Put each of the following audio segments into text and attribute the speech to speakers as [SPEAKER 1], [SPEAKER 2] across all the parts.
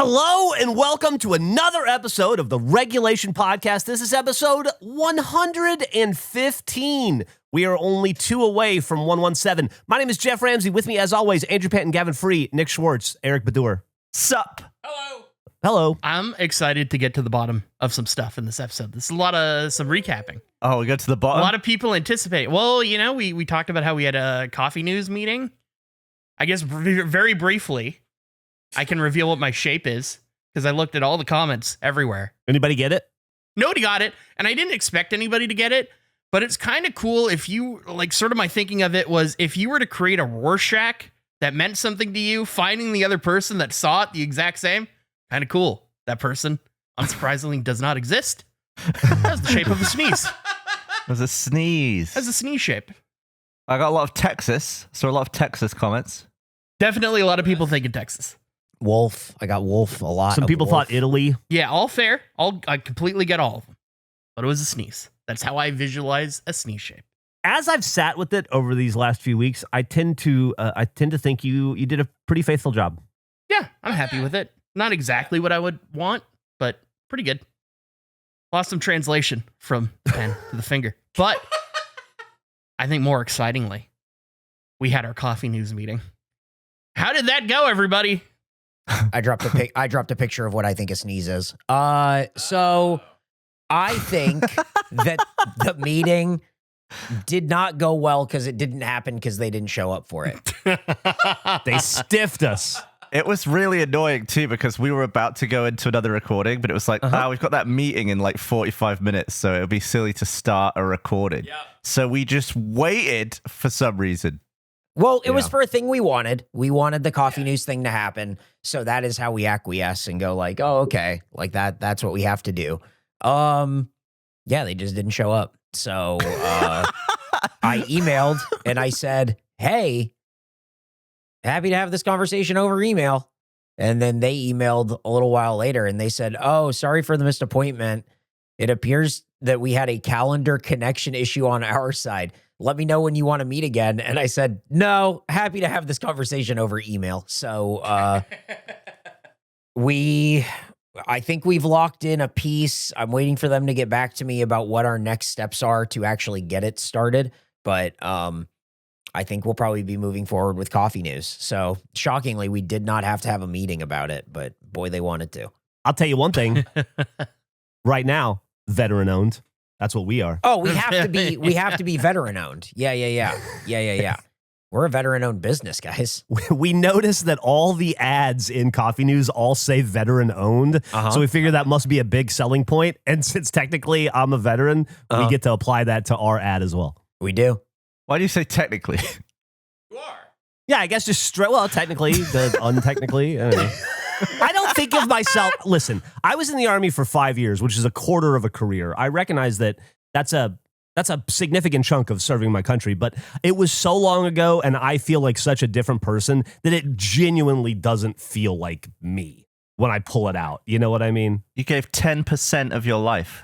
[SPEAKER 1] Hello and welcome to another episode of the Regulation Podcast. This is episode 115. We are only 2 away from 117. My name is Geoff Ramsey. With me, as always, Andrew Patton, Gavin Free, Nick Schwartz, Eric Badur.
[SPEAKER 2] Sup?
[SPEAKER 3] Hello.
[SPEAKER 1] Hello.
[SPEAKER 3] I'm excited to get to the bottom of some stuff in this episode. This is some recapping.
[SPEAKER 2] Oh, we got to the bottom?
[SPEAKER 3] A lot of people anticipate. Well, you know, we talked about how we had a coffee news meeting. I guess very briefly, I can reveal what my shape is because I looked at all the comments everywhere.
[SPEAKER 1] Anybody get it?
[SPEAKER 3] Nobody got it, and I didn't expect anybody to get it, but it's kind of cool if you, like, sort of my thinking of it was if you were to create a Rorschach that meant something to you, finding the other person that saw it the exact same, kind of cool. That person, unsurprisingly, does not exist. That's the shape of a sneeze.
[SPEAKER 2] It was a sneeze.
[SPEAKER 3] That's a sneeze shape.
[SPEAKER 2] I got a lot of Texas. Saw a lot of Texas comments.
[SPEAKER 3] Definitely a lot of people think in Texas.
[SPEAKER 4] Wolf. I got wolf a lot.
[SPEAKER 1] Some people thought Italy.
[SPEAKER 3] Yeah, all fair. I completely get all of them. But it was a sneeze. That's how I visualize a sneeze shape.
[SPEAKER 1] As I've sat with it over these last few weeks, I tend to think you did a pretty faithful job.
[SPEAKER 3] Yeah, I'm happy with it. Not exactly what I would want, but pretty good. Lost some translation from the pen to the finger. But I think more excitingly, we had our coffee news meeting. How did that go, everybody?
[SPEAKER 4] I dropped a picture of what I think a sneeze is. So I think that the meeting did not go well because it didn't happen because they didn't show up for it.
[SPEAKER 1] They stiffed us.
[SPEAKER 2] It was really annoying, too, because we were about to go into another recording, but it was like, we've got that meeting in like 45 minutes, so it would be silly to start a recording. Yep. So we just waited for some reason.
[SPEAKER 4] Well, it was for a thing we wanted. We wanted the coffee news thing to happen. So that is how we acquiesce and go like, oh, okay. Like that's what we have to do. Yeah, they just didn't show up. So I emailed and I said, hey, happy to have this conversation over email. And then they emailed a little while later and they said, oh, sorry for the missed appointment. It appears that we had a calendar connection issue on our side. Let me know when you want to meet again. And I said, no, happy to have this conversation over email. So I think we've locked in a piece. I'm waiting for them to get back to me about what our next steps are to actually get it started. But I think we'll probably be moving forward with coffee news. So shockingly, we did not have to have a meeting about it, but boy, they wanted to.
[SPEAKER 1] I'll tell you one thing. Right now, veteran owned. That's what we are.
[SPEAKER 4] Oh, we have to be veteran owned. Yeah. We're a veteran owned business, guys.
[SPEAKER 1] We noticed that all the ads in coffee news all say veteran owned. So we figure that must be a big selling point. And since technically I'm a veteran, we get to apply that to our ad as well.
[SPEAKER 4] We do.
[SPEAKER 2] Why do you say technically?
[SPEAKER 3] You are.
[SPEAKER 1] Yeah, I guess just straight. Well, technically, untechnically. I don't know. I don't think of myself. Listen, I was in the Army for 5 years, which is a quarter of a career. I recognize that that's a significant chunk of serving my country, but it was so long ago, and I feel like such a different person that it genuinely doesn't feel like me when I pull it out. You know what I mean?
[SPEAKER 2] You gave 10% of your life.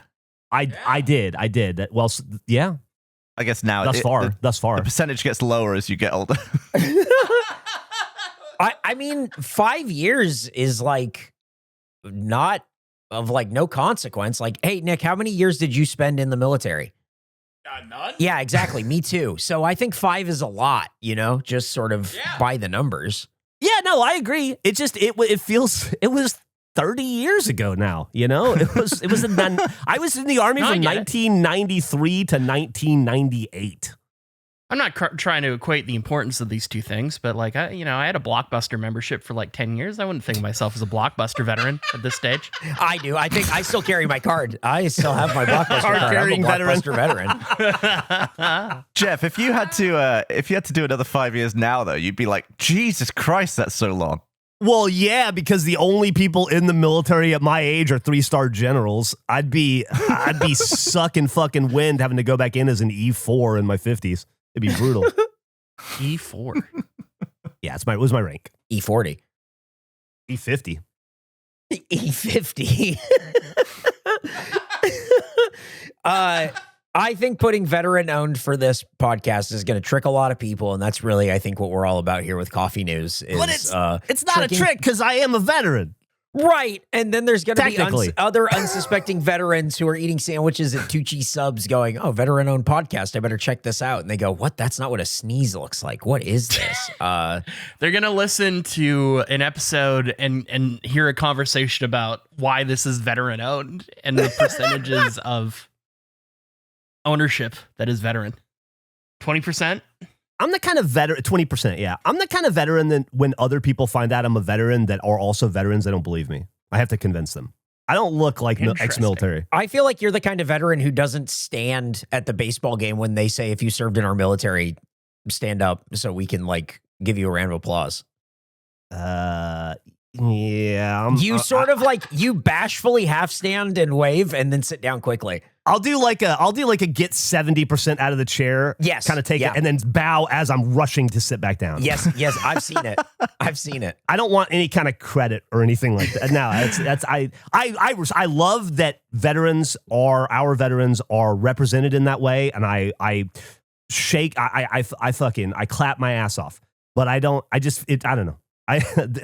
[SPEAKER 1] I did. Well, yeah.
[SPEAKER 2] I guess now
[SPEAKER 1] thus far.
[SPEAKER 2] The percentage gets lower as you get older.
[SPEAKER 4] I mean, 5 years is like not of like no consequence. Like, hey, Nick, how many years did you spend in the military?
[SPEAKER 3] None.
[SPEAKER 4] Yeah, exactly. Me too. So I think 5 is a lot, just sort of by the numbers.
[SPEAKER 1] Yeah, no, I agree. It just, it was 30 years ago now, I was in the Army from 1993 to 1998.
[SPEAKER 3] I'm not trying to equate the importance of these two things, but like, I had a Blockbuster membership for like 10 years. I wouldn't think of myself as a Blockbuster veteran at this stage.
[SPEAKER 4] I do. I think I still carry my card. I still have my Blockbuster card.
[SPEAKER 1] Card-carrying
[SPEAKER 4] Blockbuster veteran.
[SPEAKER 2] Jeff, if you had to do another 5 years now, though, you'd be like, Jesus Christ, that's so long.
[SPEAKER 1] Well, yeah, because the only people in the military at my age are 3-star generals. I'd be sucking fucking wind having to go back in as an E4 in my 50s. It'd be brutal.
[SPEAKER 3] E4.
[SPEAKER 1] Yeah, it was my rank.
[SPEAKER 4] E40.
[SPEAKER 1] E50.
[SPEAKER 4] E50. I think putting veteran owned for this podcast is going to trick a lot of people, and that's really, I think, what we're all about here with Coffee News.
[SPEAKER 1] But it's not a trick because I am a veteran.
[SPEAKER 4] Right. And then there's going to be
[SPEAKER 1] Technically.
[SPEAKER 4] other unsuspecting veterans who are eating sandwiches at Tucci Subs going, oh, veteran-owned podcast. I better check this out. And they go, what? That's not what a sneeze looks like. What is this?
[SPEAKER 3] They're going to listen to an episode and hear a conversation about why this is veteran owned and the percentages of ownership that is veteran. 20%?
[SPEAKER 1] I'm the kind of veteran, 20%, yeah. I'm the kind of veteran that when other people find out I'm a veteran that are also veterans, they don't believe me. I have to convince them. I don't look like ex-military.
[SPEAKER 4] I feel like you're the kind of veteran who doesn't stand at the baseball game when they say, if you served in our military, stand up so we can like give you a round of applause.
[SPEAKER 1] Yeah.
[SPEAKER 4] You sort of like you bashfully half stand and wave and then sit down quickly.
[SPEAKER 1] I'll do like a get 70% out of the chair.
[SPEAKER 4] Yes.
[SPEAKER 1] Kind of take it and then bow as I'm rushing to sit back down.
[SPEAKER 4] Yes, I've seen it. I've seen it.
[SPEAKER 1] I don't want any kind of credit or anything like that. No, I love that our veterans are represented in that way, and I clap my ass off. But I don't know.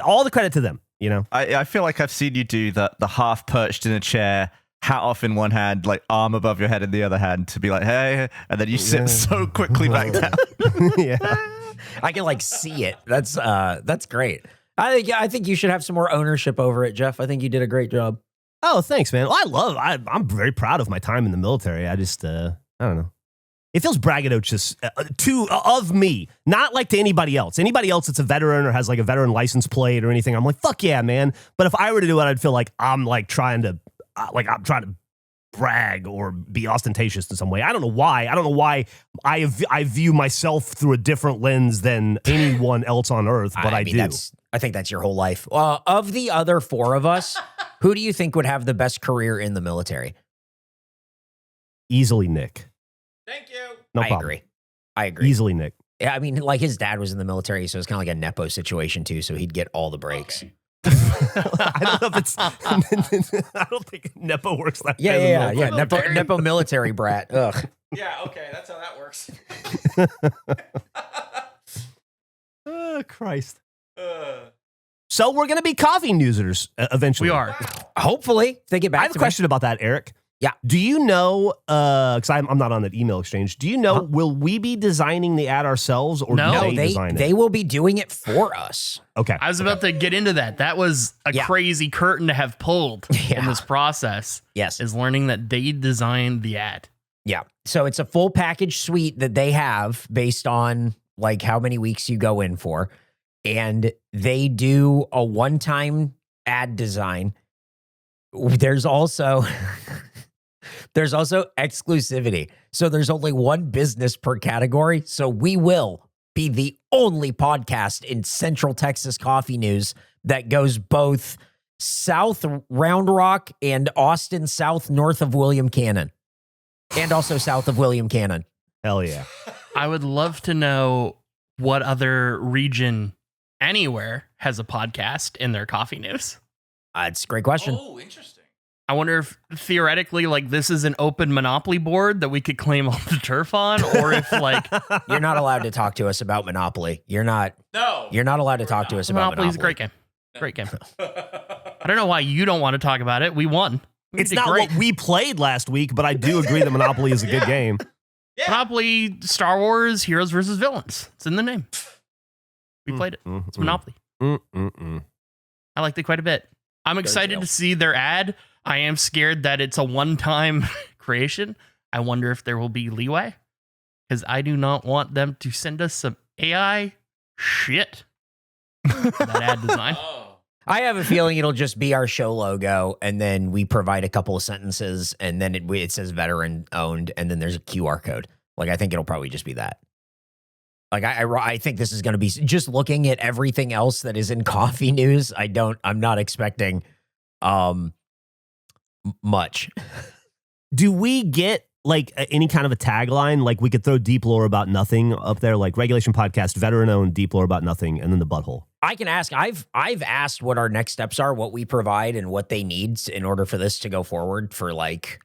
[SPEAKER 1] All the credit to them, you know.
[SPEAKER 2] I feel like I've seen you do the half perched in a chair, hat off in one hand, like arm above your head in the other hand to be like, hey, and then you sit so quickly back down.
[SPEAKER 1] Yeah.
[SPEAKER 4] I can like see it. That's great. I think you should have some more ownership over it, Geoff. I think you did a great job.
[SPEAKER 1] Oh, thanks, man. Well, I'm very proud of my time in the military. I just, I don't know. It feels braggadocious of me, not like to anybody else. Anybody else that's a veteran or has like a veteran license plate or anything, I'm like, fuck yeah, man. But if I were to do it, I'd feel like I'm trying to brag or be ostentatious in some way. I don't know why. I view myself through a different lens than anyone else on earth, but I do.
[SPEAKER 4] I think that's your whole life. Of the other four of us, who do you think would have the best career in the military?
[SPEAKER 1] Easily Nick.
[SPEAKER 3] Thank you.
[SPEAKER 1] No problem.
[SPEAKER 4] I agree.
[SPEAKER 1] Easily Nick.
[SPEAKER 4] Yeah, I mean, like his dad was in the military, so it's kind of like a nepo situation too. So he'd get all the breaks.
[SPEAKER 3] Okay.
[SPEAKER 1] I don't know if it's. I don't think nepo works that way.
[SPEAKER 4] Yeah. Nepo military brat. Ugh.
[SPEAKER 3] Yeah. Okay. That's how that works.
[SPEAKER 1] Oh, Christ. So we're gonna be coffee newsers eventually.
[SPEAKER 3] We are.
[SPEAKER 4] Hopefully, if they get back.
[SPEAKER 1] I have a question about that, Eric.
[SPEAKER 4] Yeah.
[SPEAKER 1] Do you know, because I'm not on that email exchange, do you know, will we be designing the ad ourselves or do they design it?
[SPEAKER 4] They will be doing it for us.
[SPEAKER 1] Okay.
[SPEAKER 3] I was about to get into that. That was a crazy curtain to have pulled in this process.
[SPEAKER 4] Yes.
[SPEAKER 3] Is learning that they designed the ad.
[SPEAKER 4] Yeah. So it's a full package suite that they have based on like how many weeks you go in for. And they do a one-time ad design. There's also exclusivity. So there's only one business per category. So we will be the only podcast in Central Texas coffee news that goes both south Round Rock and Austin south north of William Cannon. And also south of William Cannon.
[SPEAKER 1] Hell yeah.
[SPEAKER 3] I would love to know what other region anywhere has a podcast in their coffee news.
[SPEAKER 4] It's a great question.
[SPEAKER 3] Oh, interesting. I wonder if theoretically, like, this is an open monopoly board that we could claim all the turf on, or if like
[SPEAKER 4] you're not allowed to talk to us about Monopoly. You're not allowed to talk to us about Monopoly.
[SPEAKER 3] Monopoly's a great game. Great game. I don't know why you don't want to talk about it. We won.
[SPEAKER 1] It's not what we played last week, but I do agree that Monopoly is a good game.
[SPEAKER 3] Yeah. Monopoly, Star Wars, Heroes versus Villains. It's in the name. We played it. It's Monopoly. I liked it quite a bit. I'm excited to see their ad. I am scared that it's a one-time creation. I wonder if there will be leeway, because I do not want them to send us some AI shit. That ad design.
[SPEAKER 4] I have a feeling it'll just be our show logo, and then we provide a couple of sentences, and then it says veteran owned, and then there's a QR code. Like, I think it'll probably just be that. Like, I think this is going to be just looking at everything else that is in coffee news. I'm not expecting much.
[SPEAKER 1] Do we get like any kind of a tagline? Like, we could throw deep lore about nothing up there, like Regulation Podcast, veteran owned, deep lore about nothing, and then the butthole.
[SPEAKER 4] I can ask. I've asked what our next steps are, what we provide, and what they need in order for this to go forward. For like,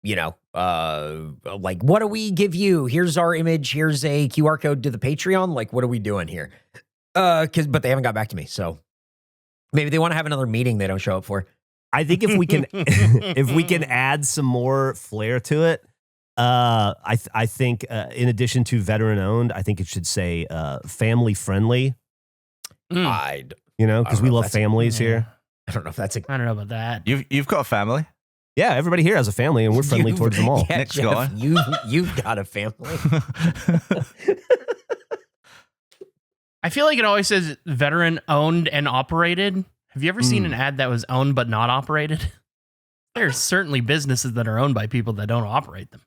[SPEAKER 4] you know, like, what do we give you? Here's our image. Here's a QR code to the Patreon. Like, what are we doing here? But they haven't got back to me. So Maybe they want to have another meeting they don't show up for.
[SPEAKER 1] I think if we can if we can add some more flair to it, I think in addition to veteran owned, I think it should say family friendly.
[SPEAKER 4] I'd
[SPEAKER 1] Because we love families here.
[SPEAKER 4] I don't know if that's a
[SPEAKER 3] I don't know about that.
[SPEAKER 2] You've got a family.
[SPEAKER 1] Yeah, everybody here has a family, and we're friendly towards them all.
[SPEAKER 4] Yeah,
[SPEAKER 2] Nick's
[SPEAKER 4] Geoff,
[SPEAKER 2] going.
[SPEAKER 4] you've got a family.
[SPEAKER 3] I feel like it always says veteran owned and operated. Have you ever seen an ad that was owned but not operated? There's certainly businesses that are owned by people that don't operate them.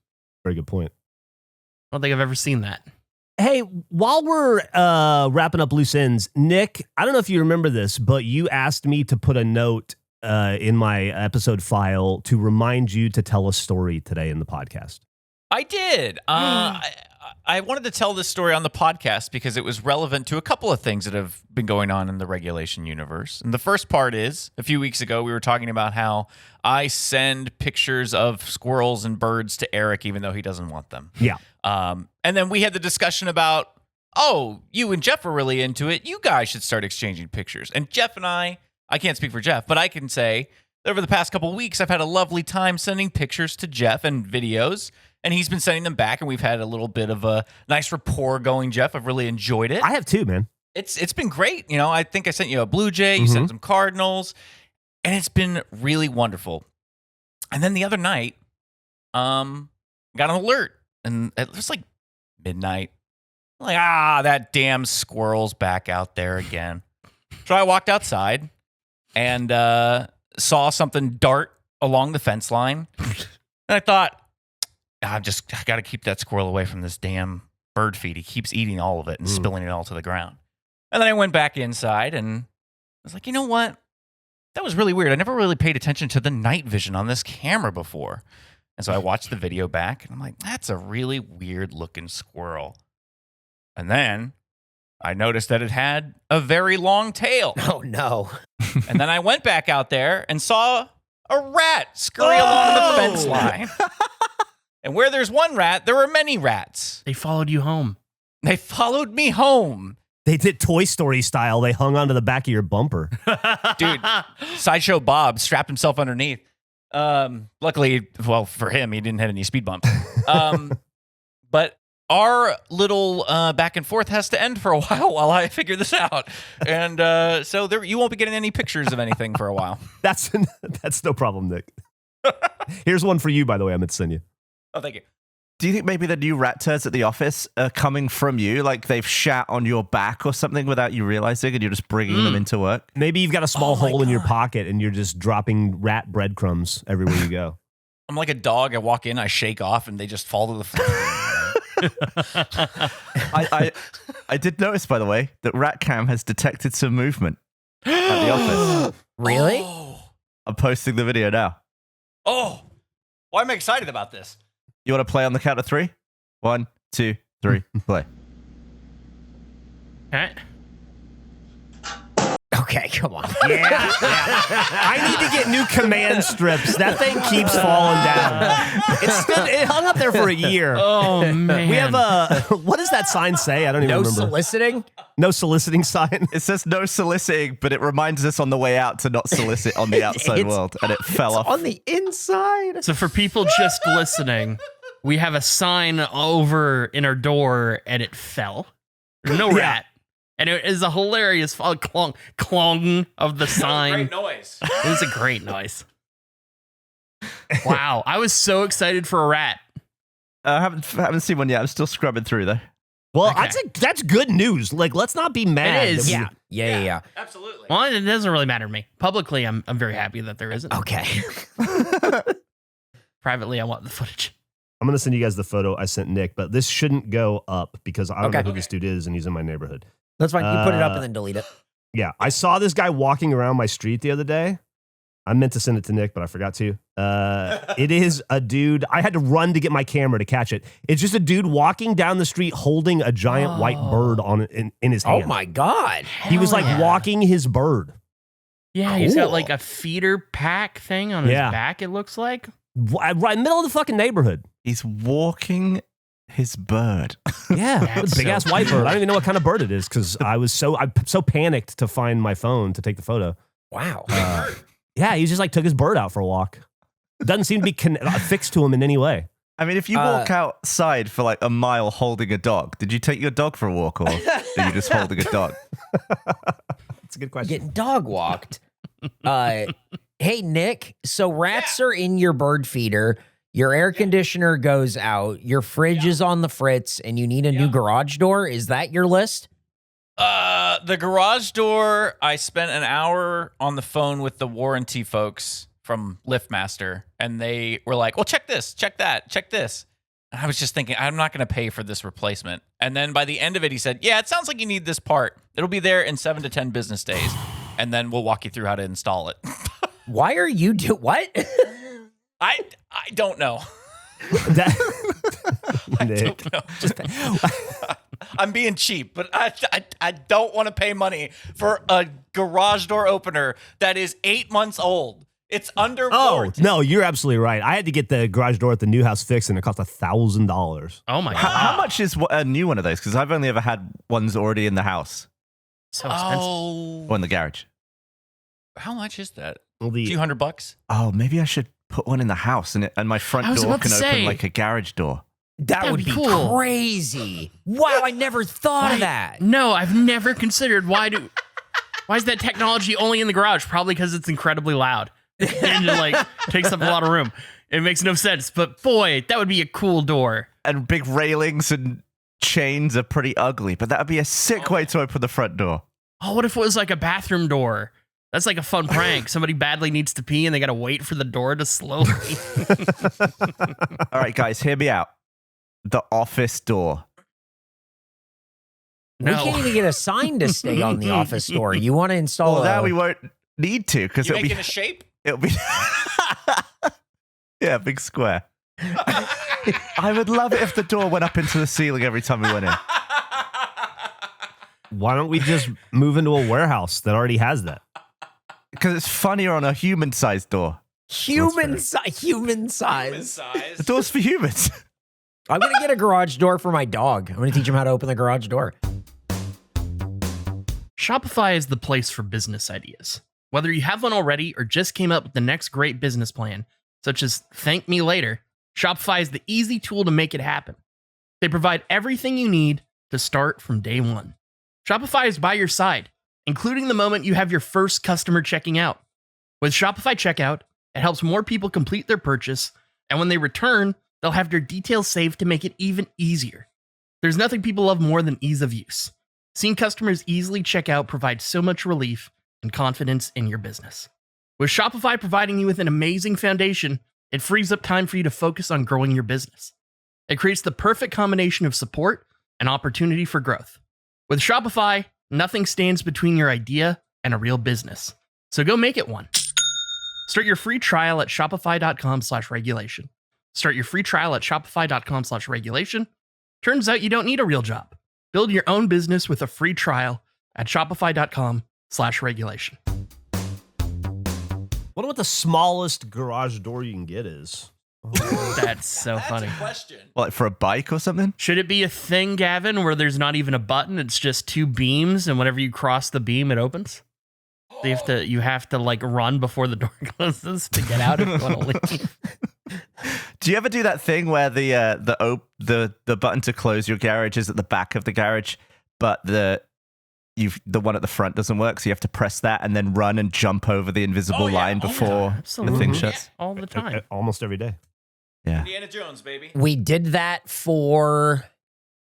[SPEAKER 1] Very good point.
[SPEAKER 3] I don't think I've ever seen that.
[SPEAKER 1] Hey, while we're wrapping up loose ends, Nick, I don't know if you remember this, but you asked me to put a note in my episode file to remind you to tell a story today in the podcast.
[SPEAKER 5] I did. I wanted to tell this story on the podcast because it was relevant to a couple of things that have been going on in the regulation universe. And the first part is, a few weeks ago, we were talking about how I send pictures of squirrels and birds to Eric, even though he doesn't want them.
[SPEAKER 1] Yeah.
[SPEAKER 5] And then we had the discussion about, oh, you and Geoff are really into it. You guys should start exchanging pictures. And Geoff and I can't speak for Geoff, but I can say that over the past couple of weeks, I've had a lovely time sending pictures to Geoff and videos. And he's been sending them back, and we've had a little bit of a nice rapport going, Geoff. I've really enjoyed it.
[SPEAKER 1] I have too, man.
[SPEAKER 5] It's been great. I think I sent you a Blue Jay. You sent some Cardinals. And it's been really wonderful. And then the other night, got an alert. And it was like midnight. I'm like, that damn squirrel's back out there again. So I walked outside and saw something dart along the fence line. And I thought, I got to keep that squirrel away from this damn bird feed. He keeps eating all of it and spilling it all to the ground. And then I went back inside and I was like, you know what? That was really weird. I never really paid attention to the night vision on this camera before. And so I watched the video back and I'm like, that's a really weird looking squirrel. And then I noticed that it had a very long tail.
[SPEAKER 4] Oh, no.
[SPEAKER 5] And then I went back out there and saw a rat scurry along the fence line. And where there's one rat, there were many rats.
[SPEAKER 3] They followed you home.
[SPEAKER 5] They followed me home.
[SPEAKER 1] They did Toy Story style. They hung onto the back of your bumper.
[SPEAKER 5] Dude, Sideshow Bob strapped himself underneath. Luckily, well, for him, he didn't hit any speed bumps. But our little back and forth has to end for a while I figure this out. And so you won't be getting any pictures of anything for a while.
[SPEAKER 1] That's no problem, Nick. Here's one for you, by the way. I meant to send you.
[SPEAKER 5] Oh, thank you.
[SPEAKER 2] Do you think maybe the new rat turds at the office are coming from you? Like they've shat on your back or something without you realizing and you're just bringing them into work?
[SPEAKER 1] Maybe you've got a small hole in your pocket and you're just dropping rat breadcrumbs everywhere you go.
[SPEAKER 5] I'm like a dog. I walk in, I shake off, and they just fall to the floor.
[SPEAKER 2] I did notice, by the way, that RatCam has detected some movement at the office.
[SPEAKER 4] Really?
[SPEAKER 5] Oh.
[SPEAKER 2] I'm posting the video now.
[SPEAKER 5] Oh. Why am I excited about this?
[SPEAKER 2] You want to play on the count of 3? 1, 2, 3, play.
[SPEAKER 3] Okay.
[SPEAKER 4] Okay, come on.
[SPEAKER 1] Yeah. I need to get new command strips. That thing keeps falling down. It hung up there for a year.
[SPEAKER 3] Oh, man.
[SPEAKER 1] We have what does that sign say? I don't even
[SPEAKER 4] No
[SPEAKER 1] remember.
[SPEAKER 4] soliciting?
[SPEAKER 1] No soliciting sign.
[SPEAKER 2] It says no soliciting, but it reminds us on the way out to not solicit on the outside
[SPEAKER 4] It's-
[SPEAKER 2] world, and it fell off.
[SPEAKER 4] On the inside.
[SPEAKER 3] So for people just listening, we have a sign over in our door and it fell. There's no rat. And it is a hilarious clong of the sign.
[SPEAKER 5] Great noise.
[SPEAKER 3] It was a great noise. Wow. I was so excited for a rat.
[SPEAKER 2] I haven't seen one yet. I'm still scrubbing through though.
[SPEAKER 1] Well,
[SPEAKER 3] Okay.
[SPEAKER 1] that's good news. Like, let's not be mad.
[SPEAKER 3] It is.
[SPEAKER 1] that we-
[SPEAKER 4] Yeah.
[SPEAKER 5] Absolutely.
[SPEAKER 3] Well, it doesn't really matter to me. Publicly, I'm very happy that there isn't.
[SPEAKER 4] Okay.
[SPEAKER 3] Privately, I want the footage.
[SPEAKER 1] I'm gonna send you guys the photo I sent Nick, but this shouldn't go up because I don't
[SPEAKER 4] Okay.
[SPEAKER 1] know who this dude is and he's in my neighborhood.
[SPEAKER 4] That's fine. You put it up and then delete it.
[SPEAKER 1] Yeah, I saw this guy walking around my street the other day. I meant to send it to Nick, but I forgot to. It is a dude. I had to run to get my camera to catch it. It's just a dude walking down the street holding a giant white bird in his hand.
[SPEAKER 4] Oh my God.
[SPEAKER 1] He was like
[SPEAKER 3] Hell yeah.
[SPEAKER 1] walking his bird.
[SPEAKER 3] Yeah, he's got
[SPEAKER 4] Cool.
[SPEAKER 3] like a feeder pack thing on his
[SPEAKER 1] Yeah.
[SPEAKER 3] back, it looks like.
[SPEAKER 1] Right in the middle of the fucking neighborhood.
[SPEAKER 2] He's walking his bird.
[SPEAKER 1] Yeah,
[SPEAKER 3] That's
[SPEAKER 1] big
[SPEAKER 3] so
[SPEAKER 1] ass white bird. I don't even know what kind of bird it is because I'm so panicked to find my phone to take the photo.
[SPEAKER 4] Wow.
[SPEAKER 1] Yeah, he just like took his bird out for a walk. Doesn't seem to be fixed to him in any way.
[SPEAKER 2] I mean, if you walk outside for like a mile holding a dog, did you take your dog for a walk or are you just holding a dog?
[SPEAKER 1] That's a good question.
[SPEAKER 4] Getting dog walked. Hey, Nick. So rats are in your bird feeder. Your air conditioner goes out. Your fridge is on the fritz, and you need a new garage door. Is that your list?
[SPEAKER 5] The garage door, I spent an hour on the phone with the warranty folks from LiftMaster, and they were like, well, check this, check that, check this. And I was just thinking, I'm not going to pay for this replacement. And then by the end of it, he said, yeah, it sounds like you need this part. It'll be there in 7 to 10 business days, and then we'll walk you through how to install it.
[SPEAKER 4] Why are you what?
[SPEAKER 5] I don't know. I don't know. I'm being cheap, but I don't want to pay money for a garage door opener that is 8 months old. It's under warranty.
[SPEAKER 1] No, you're absolutely right. I had to get the garage door at the new house fixed, and it cost $1,000.
[SPEAKER 3] Oh my God.
[SPEAKER 2] How much is a new one of those? Because I've only ever had ones already in the house
[SPEAKER 3] So expensive.
[SPEAKER 2] or in the garage.
[SPEAKER 5] How much is that?
[SPEAKER 1] Well,
[SPEAKER 5] A few $100?
[SPEAKER 2] Oh, maybe I should put one in the house and my front
[SPEAKER 3] I was
[SPEAKER 2] door
[SPEAKER 3] about
[SPEAKER 2] can
[SPEAKER 3] to
[SPEAKER 2] open
[SPEAKER 3] say.
[SPEAKER 2] like a garage door.
[SPEAKER 4] That
[SPEAKER 3] That'd
[SPEAKER 4] would
[SPEAKER 3] be
[SPEAKER 4] be
[SPEAKER 3] cool.
[SPEAKER 4] crazy. Wow, I never thought of that.
[SPEAKER 3] No, I've never considered why is that technology only in the garage? Probably because it's incredibly loud and it like takes up a lot of room. It makes no sense, but boy, that would be a cool door.
[SPEAKER 2] And big railings and chains are pretty ugly, but that would be a sick way to open the front door.
[SPEAKER 3] Oh, what if it was like a bathroom door? That's like a fun prank. Somebody badly needs to pee and they got to wait for the door to slowly.
[SPEAKER 2] All right, guys, hear me out. The office door.
[SPEAKER 4] We can't even get a sign to stay on the office door. You want to install
[SPEAKER 2] Well, now we won't need to because
[SPEAKER 5] You
[SPEAKER 2] it'll
[SPEAKER 5] making
[SPEAKER 2] be
[SPEAKER 5] a shape?
[SPEAKER 2] it'll be yeah, big square. I would love it if the door went up into the ceiling every time we went in.
[SPEAKER 1] Why don't we just move into a warehouse that already has that?
[SPEAKER 2] Because it's funnier on a human-sized door.
[SPEAKER 4] human size.
[SPEAKER 2] The door's for humans.
[SPEAKER 4] I'm gonna get a garage door for my dog. I'm gonna teach him how to open the garage door.
[SPEAKER 3] Shopify is the place for business ideas. Whether you have one already or just came up with the next great business plan, such as thank me later, Shopify is the easy tool to make it happen. They provide everything you need to start from day one. Shopify is by your side, including the moment you have your first customer checking out. With Shopify Checkout, it helps more people complete their purchase, and when they return, they'll have their details saved to make it even easier. There's nothing people love more than ease of use. Seeing customers easily check out provides so much relief and confidence in your business. With Shopify providing you with an amazing foundation, it frees up time for you to focus on growing your business. It creates the perfect combination of support and opportunity for growth. With Shopify, nothing stands between your idea and a real business. So go make it one. Start your free trial at shopify.com/regulation. Start your free trial at shopify.com/regulation. Turns out you don't need a real job. Build your own business with a free trial at shopify.com/regulation.
[SPEAKER 1] Wonder what the smallest garage door you can get is.
[SPEAKER 3] That's so funny.
[SPEAKER 5] That's a question.
[SPEAKER 2] Like for a bike or something?
[SPEAKER 3] Should it be a thing, Gavin, where there's not even a button? It's just two beams, and whenever you cross the beam, it opens? So you have to like run before the door closes to get out if you want to leave.
[SPEAKER 2] Do you ever do that thing where the button to close your garage is at the back of the garage, but the one at the front doesn't work, so you have to press that and then run and jump over the invisible line before the
[SPEAKER 3] Absolutely.
[SPEAKER 2] thing shuts?
[SPEAKER 3] All the time.
[SPEAKER 1] Almost every day.
[SPEAKER 2] Yeah.
[SPEAKER 5] Indiana Jones, baby.
[SPEAKER 4] We did that for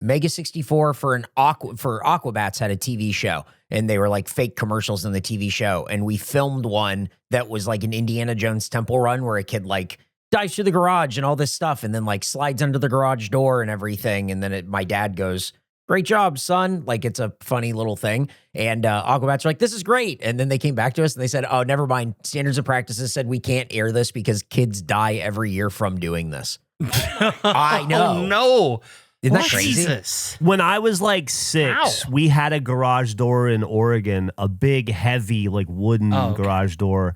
[SPEAKER 4] Mega 64 for Aquabats had a TV show, and they were like fake commercials in the TV show. And we filmed one that was like an Indiana Jones temple run where a kid like dives through the garage and all this stuff, and then like slides under the garage door and everything. And then my dad goes, "Great job, son." Like it's a funny little thing. And Aquabats are like, "This is great." And then they came back to us and they said, "Oh, never mind. Standards and practices said we can't air this because kids die every year from doing this." I know.
[SPEAKER 3] Oh, no.
[SPEAKER 4] Isn't that crazy?
[SPEAKER 3] Jesus.
[SPEAKER 1] When I was like 6,
[SPEAKER 3] Ow.
[SPEAKER 1] we had a garage door in Oregon, a big, heavy, like wooden garage door.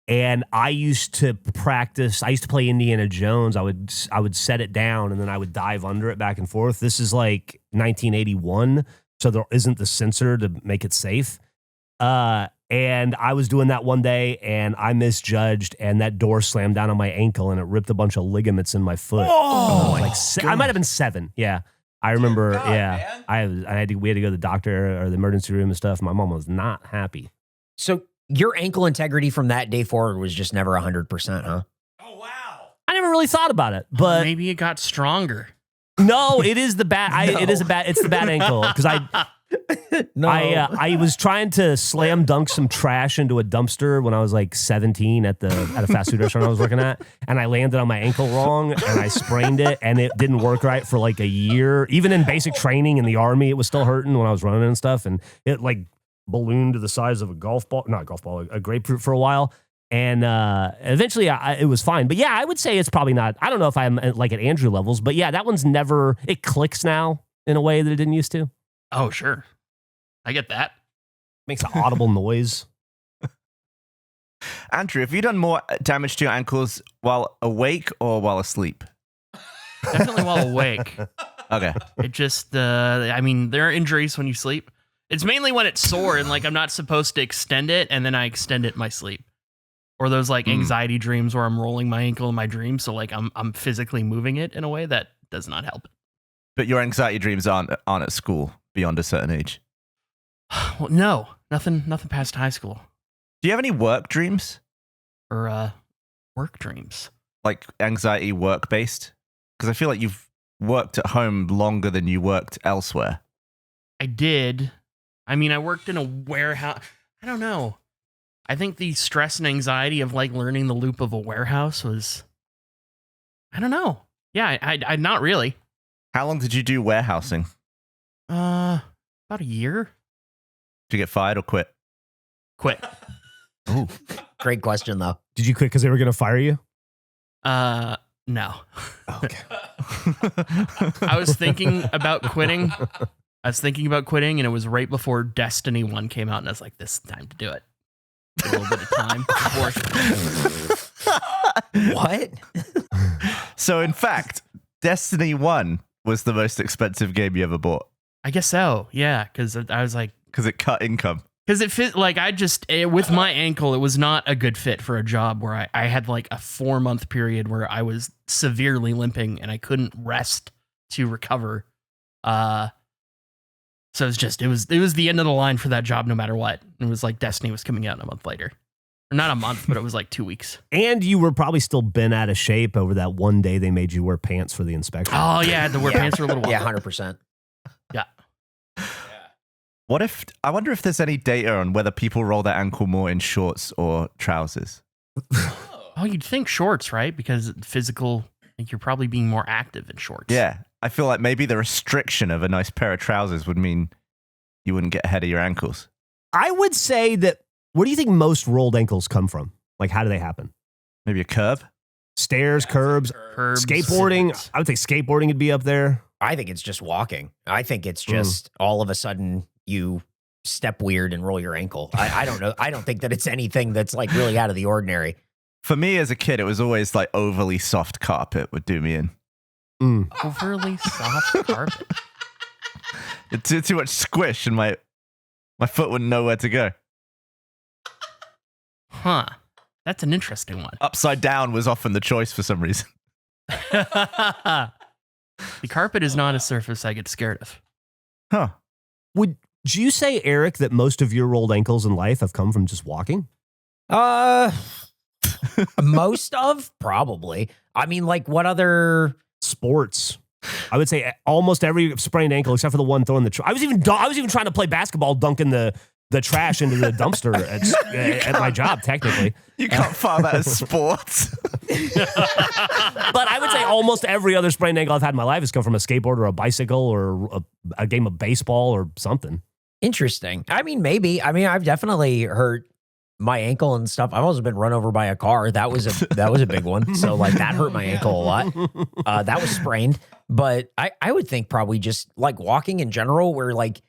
[SPEAKER 1] And I used to practice. I used to play Indiana Jones. I would set it down and then I would dive under it back and forth. This is like 1981, so there isn't the sensor to make it safe. And And I was doing that one day and I misjudged and that door slammed down on my ankle and it ripped a bunch of ligaments in my foot.
[SPEAKER 5] Oh,
[SPEAKER 1] I might have been 7. Yeah. I remember.
[SPEAKER 5] God, man.
[SPEAKER 1] We had to go to the doctor or the emergency room and stuff. My mom was not happy.
[SPEAKER 4] So your ankle integrity from that day forward was just never 100%, huh?
[SPEAKER 5] Oh, wow.
[SPEAKER 1] I never really thought about it, but
[SPEAKER 3] Maybe it got stronger.
[SPEAKER 1] no, it is the bad. It's the bad ankle because
[SPEAKER 4] No.
[SPEAKER 1] I was trying to slam dunk some trash into a dumpster when I was like 17 at a fast food restaurant I was working at, and I landed on my ankle wrong and I sprained it and it didn't work right for like a year. Even in basic training in the Army, it was still hurting when I was running and stuff, and it like ballooned to the size of a a grapefruit for a while. And eventually it was fine. But yeah, I would say it's probably not, I don't know if I'm like at Andrew levels, but yeah, that one's never, it clicks now in a way that it didn't used to.
[SPEAKER 3] Oh, sure. I get that.
[SPEAKER 1] Makes an audible noise.
[SPEAKER 2] Andrew, have you done more damage to your ankles while awake or while asleep?
[SPEAKER 3] Definitely while awake.
[SPEAKER 2] Okay.
[SPEAKER 3] It just, there are injuries when you sleep. It's mainly when it's sore and like I'm not supposed to extend it and then I extend it in my sleep. Or those like anxiety dreams where I'm rolling my ankle in my dream. So like I'm physically moving it in a way that does not help.
[SPEAKER 2] But your anxiety dreams aren't at school beyond a certain age.
[SPEAKER 3] Well, no, nothing past high school
[SPEAKER 2] Do you have any work dreams?
[SPEAKER 3] or work dreams.
[SPEAKER 2] Like anxiety work based? Because I feel like you've worked at home longer than you worked elsewhere.
[SPEAKER 3] I did. I mean, I worked in a warehouse. I don't know. I think the stress and anxiety of like learning the loop of a warehouse was, I don't know. Yeah, I not really.
[SPEAKER 2] How long did you do warehousing?
[SPEAKER 3] About a year.
[SPEAKER 2] Did you get fired or quit?
[SPEAKER 3] Quit.
[SPEAKER 1] Ooh.
[SPEAKER 4] Great question, though.
[SPEAKER 1] Did you quit because they were going to fire you?
[SPEAKER 3] No.
[SPEAKER 1] Okay.
[SPEAKER 3] I was thinking about quitting. And it was right before Destiny 1 came out, and I was like, this is time to do it. A little bit of time before.
[SPEAKER 4] What?
[SPEAKER 2] So, in fact, Destiny 1 was the most expensive game you ever bought
[SPEAKER 3] I guess so. Yeah, because I was like,
[SPEAKER 2] because it cut income.
[SPEAKER 3] because it fit. Like with my ankle, it was not a good fit for a job where I had like a 4-month period where I was severely limping and I couldn't rest to recover. So it was the end of the line for that job no matter what. It was like Destiny was coming out a month later. Or not a month, but it was like 2 weeks.
[SPEAKER 1] And you were probably still been out of shape over that one day they made you wear pants for the inspection.
[SPEAKER 3] Oh, yeah, I had to wear pants for a little while.
[SPEAKER 4] Yeah, 100%.
[SPEAKER 3] Yeah.
[SPEAKER 2] I wonder if there's any data on whether people roll their ankle more in shorts or trousers.
[SPEAKER 3] Oh, you'd think shorts, right? Because physical, like you're probably being more active in shorts.
[SPEAKER 2] Yeah. I feel like maybe the restriction of a nice pair of trousers would mean you wouldn't get ahead of your ankles.
[SPEAKER 1] I would say that, where do you think most rolled ankles come from? Like, how do they happen?
[SPEAKER 2] Maybe a curb?
[SPEAKER 1] Stairs, curbs,
[SPEAKER 3] Curbs.
[SPEAKER 1] skateboarding. I would say skateboarding would be up there.
[SPEAKER 4] I think it's just walking. I think it's just all of a sudden you step weird and roll your ankle. I don't know. I don't think that it's anything that's like really out of the ordinary.
[SPEAKER 2] For me as a kid, it was always like overly soft carpet would do me in.
[SPEAKER 3] Overly soft carpet.
[SPEAKER 2] Too much squish and my foot wouldn't know where to go.
[SPEAKER 3] Huh. That's an interesting one.
[SPEAKER 2] Upside down was often the choice for some reason.
[SPEAKER 3] The carpet is not a surface I get scared of.
[SPEAKER 2] Huh.
[SPEAKER 1] Would you say, Eric, that most of your rolled ankles in life have come from just walking?
[SPEAKER 4] Most of probably. I mean, like what other
[SPEAKER 1] Sports. I would say almost every sprained ankle except for the one throwing the I was even trying to play basketball dunking the trash into the dumpster at my job, technically.
[SPEAKER 2] You can't file that as sports.
[SPEAKER 1] But I would say almost every other sprained ankle I've had in my life has come from a skateboard or a bicycle or a game of baseball or something.
[SPEAKER 4] Interesting. I mean, maybe. I mean, I've definitely hurt my ankle and stuff. I've also been run over by a car. That was a big one. So like that hurt my ankle a lot. That was sprained. But I would think probably just like walking in general, where like,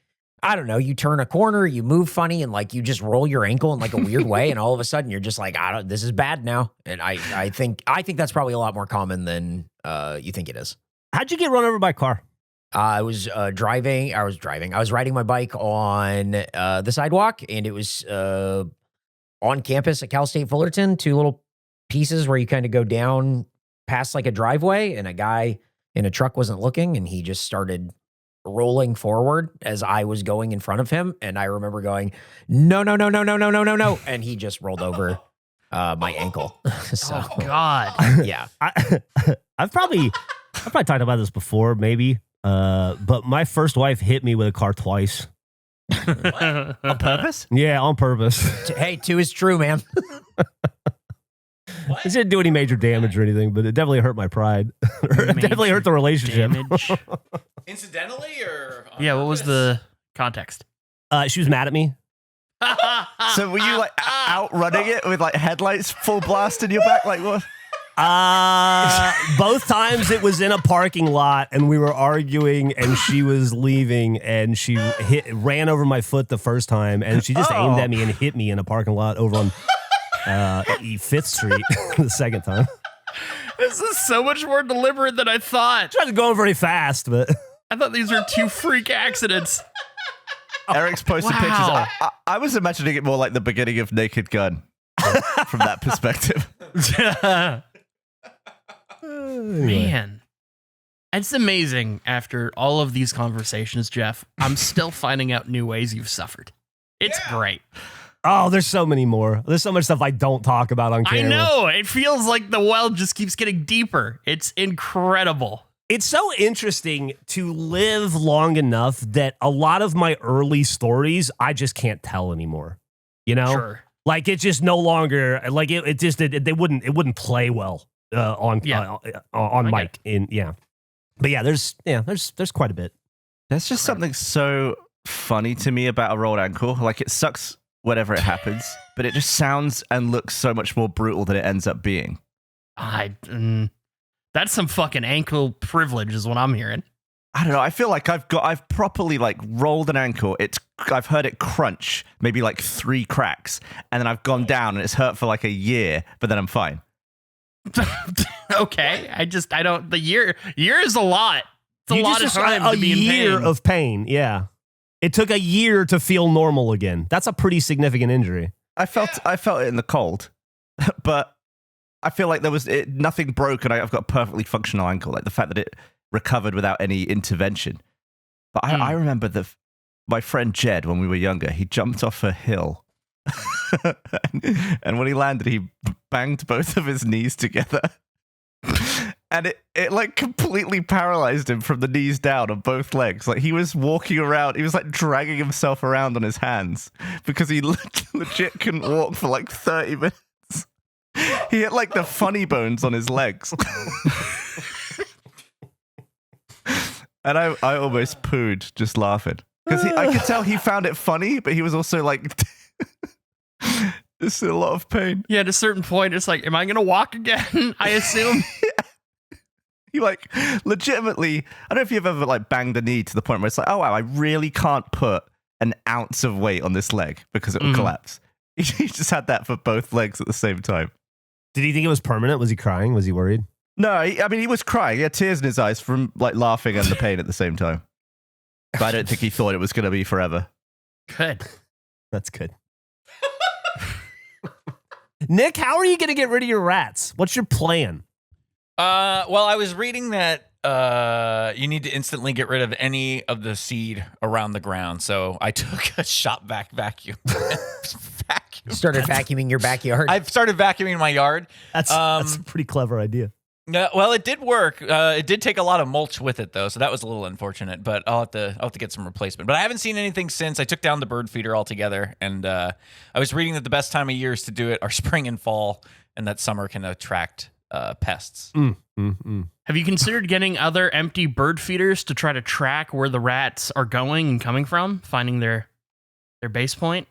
[SPEAKER 4] I don't know, you turn a corner, you move funny, and like you just roll your ankle in like a weird way, and all of a sudden you're just like, this is bad now. And I think that's probably a lot more common than you think it is.
[SPEAKER 1] How'd you get run over by a car?
[SPEAKER 4] I was driving. I was riding my bike on the sidewalk, and it was on campus at Cal State Fullerton. 2 little pieces where you kind of go down past like a driveway, and a guy in a truck wasn't looking, and he just started rolling forward as I was going in front of him. And I remember going, no, no, no, no, no, no, no, no, no. And he just rolled over my ankle. So,
[SPEAKER 3] Oh God.
[SPEAKER 4] yeah.
[SPEAKER 1] I've probably talked about this before, maybe. But my first wife hit me with a car twice.
[SPEAKER 2] On purpose?
[SPEAKER 1] Yeah, on purpose.
[SPEAKER 4] Hey, 2 is true, man.
[SPEAKER 1] It didn't do any major damage or anything, but it definitely hurt my pride. It definitely hurt the relationship.
[SPEAKER 3] Damage.
[SPEAKER 5] Incidentally, or
[SPEAKER 3] Yeah, what was the context?
[SPEAKER 1] She was mad at me.
[SPEAKER 2] So were you like outrunning it with like headlights full blast in your back? Like what?
[SPEAKER 1] Both times it was in a parking lot, and we were arguing, and she was leaving, and she ran over my foot the first time, and she just aimed at me and hit me in a parking lot over on 5th Street the second time.
[SPEAKER 3] This is so much more deliberate than I thought.
[SPEAKER 1] She wasn't going very fast, but
[SPEAKER 3] I thought these were 2 freak accidents.
[SPEAKER 2] Eric's posted
[SPEAKER 3] Wow.
[SPEAKER 2] pictures. I was imagining it more like the beginning of Naked Gun from that perspective.
[SPEAKER 3] Man. It's amazing after all of these conversations, Geoff. I'm still finding out new ways you've suffered. It's great.
[SPEAKER 1] Oh, there's so many more. There's so much stuff I don't talk about on camera.
[SPEAKER 3] I know. It feels like the well just keeps getting deeper. It's incredible.
[SPEAKER 1] It's so interesting to live long enough that a lot of my early stories I just can't tell anymore. You know,
[SPEAKER 3] Sure.
[SPEAKER 1] like it's just no longer like it wouldn't play well on mic. But yeah, there's quite a bit.
[SPEAKER 2] There's just something so funny to me about a rolled ankle. Like it sucks whenever it happens, but it just sounds and looks so much more brutal than it ends up being.
[SPEAKER 3] That's some fucking ankle privilege is what I'm hearing.
[SPEAKER 2] I don't know. I feel like I've properly like rolled an ankle. I've heard it crunch, maybe like 3 cracks, and then I've gone down and it's hurt for like a year, but then I'm fine.
[SPEAKER 3] Okay. I don't, the year is a lot. It's a lot of time
[SPEAKER 1] a
[SPEAKER 3] to be in
[SPEAKER 1] year
[SPEAKER 3] pain.
[SPEAKER 1] of pain. Yeah. It took a year to feel normal again. That's a pretty significant injury.
[SPEAKER 2] I felt it in the cold, but I feel like nothing broke, and I've got a perfectly functional ankle. Like the fact that it recovered without any intervention. But I remember my friend Jed, when we were younger, he jumped off a hill, and when he landed, he banged both of his knees together, and it like completely paralyzed him from the knees down on both legs. Like he was walking around, he was like dragging himself around on his hands because he legit couldn't walk for like 30 minutes. He had like the funny bones on his legs. And I almost pooed just laughing. Because I could tell he found it funny, but he was also like, just in a lot of pain.
[SPEAKER 3] Yeah, at a certain point, it's like, am I going to walk again? I assume.
[SPEAKER 2] He like legitimately, I don't know if you've ever like banged a knee to the point where it's like, oh wow, I really can't put an ounce of weight on this leg because it will collapse. He just had that for both legs at the same time.
[SPEAKER 1] Did he think it was permanent? Was he crying? Was he worried?
[SPEAKER 2] No, I mean, he was crying. He had tears in his eyes from like laughing and the pain at the same time. But I don't think he thought it was going to be forever.
[SPEAKER 3] Good.
[SPEAKER 1] That's good. Nick, how are you going to get rid of your rats? What's your plan?
[SPEAKER 5] Well, I was reading that you need to instantly get rid of any of the seed around the ground. So I took a shop vac vacuum.
[SPEAKER 4] Started vacuuming your backyard.
[SPEAKER 5] I've started vacuuming my yard.
[SPEAKER 1] That's a pretty clever idea.
[SPEAKER 5] Well, it did work. It did take a lot of mulch with it, though, so that was a little unfortunate. But I'll have to get some replacement. But I haven't seen anything since. I took down the bird feeder altogether, and I was reading that the best time of years to do it are spring and fall, and that summer can attract pests.
[SPEAKER 3] Have you considered getting other empty bird feeders to try to track where the rats are going and coming from, finding their base point?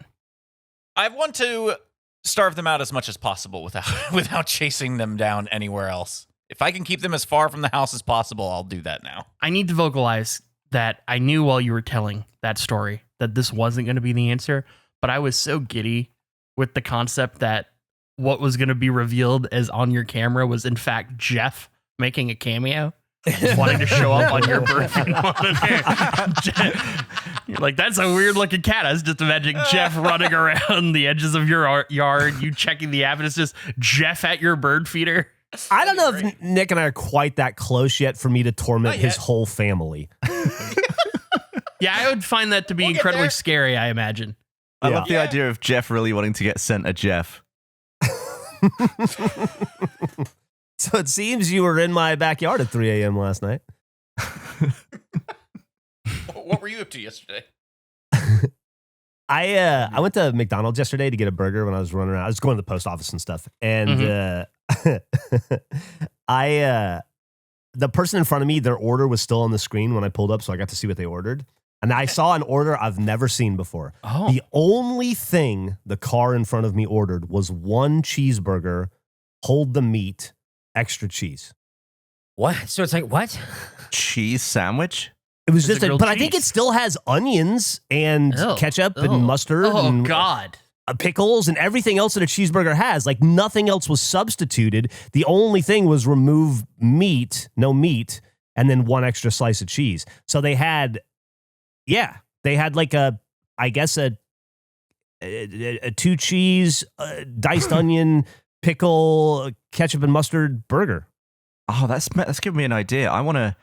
[SPEAKER 5] I want to starve them out as much as possible without chasing them down anywhere else. If I can keep them as far from the house as possible, I'll do that now.
[SPEAKER 3] I need to vocalize that I knew while you were telling that story that this wasn't going to be the answer, but I was so giddy with the concept that what was going to be revealed as on your camera was in fact Geoff making a cameo. Just wanting to show up on your birthday monitor. You're like, that's a weird looking cat. I was just imagining Geoff running around the edges of your yard, you checking the app, and it's just Geoff at your bird feeder.
[SPEAKER 1] I don't know if Nick and I are quite that close yet for me to torment his whole family.
[SPEAKER 3] Yeah, I would find that to be incredibly scary, I imagine.
[SPEAKER 2] I love the idea of Geoff really wanting to get sent a Geoff.
[SPEAKER 1] So it seems you were in my backyard at 3 a.m. last night.
[SPEAKER 5] What were you up to yesterday?
[SPEAKER 1] I went to McDonald's yesterday to get a burger when I was running around. I was going to the post office and stuff. And the person in front of me, their order was still on the screen when I pulled up, so I got to see what they ordered. And I saw an order I've never seen before.
[SPEAKER 3] Oh.
[SPEAKER 1] The only thing the car in front of me ordered was 1 cheeseburger, hold the meat, extra cheese.
[SPEAKER 4] What? So it's like, what?
[SPEAKER 2] Cheese sandwich?
[SPEAKER 1] It was
[SPEAKER 3] It's
[SPEAKER 1] just,
[SPEAKER 3] a
[SPEAKER 1] but
[SPEAKER 3] grilled
[SPEAKER 1] I think
[SPEAKER 3] cheese.
[SPEAKER 1] it still has onions and ketchup and mustard
[SPEAKER 3] Oh,
[SPEAKER 1] and
[SPEAKER 3] God.
[SPEAKER 1] Pickles and everything else that a cheeseburger has. Like nothing else was substituted. The only thing was remove meat, no meat, and then 1 extra slice of cheese. So they had, like I guess a 2 cheese, diced onion, pickle, ketchup and mustard burger.
[SPEAKER 2] Oh, that's giving me an idea. I want to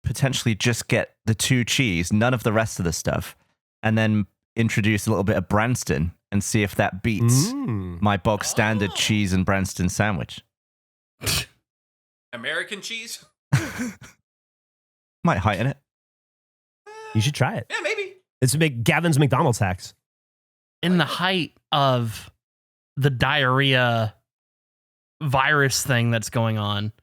[SPEAKER 2] potentially just get the 2 cheese, none of the rest of the stuff, and then introduce a little bit of Branston and see if that beats my bog standard cheese and Branston sandwich.
[SPEAKER 5] American cheese?
[SPEAKER 2] Might heighten it.
[SPEAKER 1] You should try it.
[SPEAKER 5] Yeah, maybe.
[SPEAKER 1] It's Gavin's McDonald's hacks.
[SPEAKER 3] In the height of the diarrhea virus thing that's going on,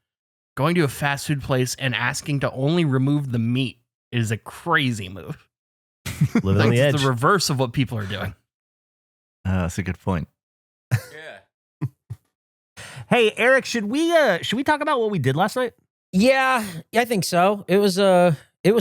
[SPEAKER 3] going to a fast food place and asking to only remove the meat is a crazy move.
[SPEAKER 1] Living on the
[SPEAKER 3] It's
[SPEAKER 1] edge.
[SPEAKER 3] the reverse of what people are doing.
[SPEAKER 2] That's a good point.
[SPEAKER 5] Yeah.
[SPEAKER 1] Hey, Eric, should we talk about what we did last night?
[SPEAKER 4] Yeah, I think so. It was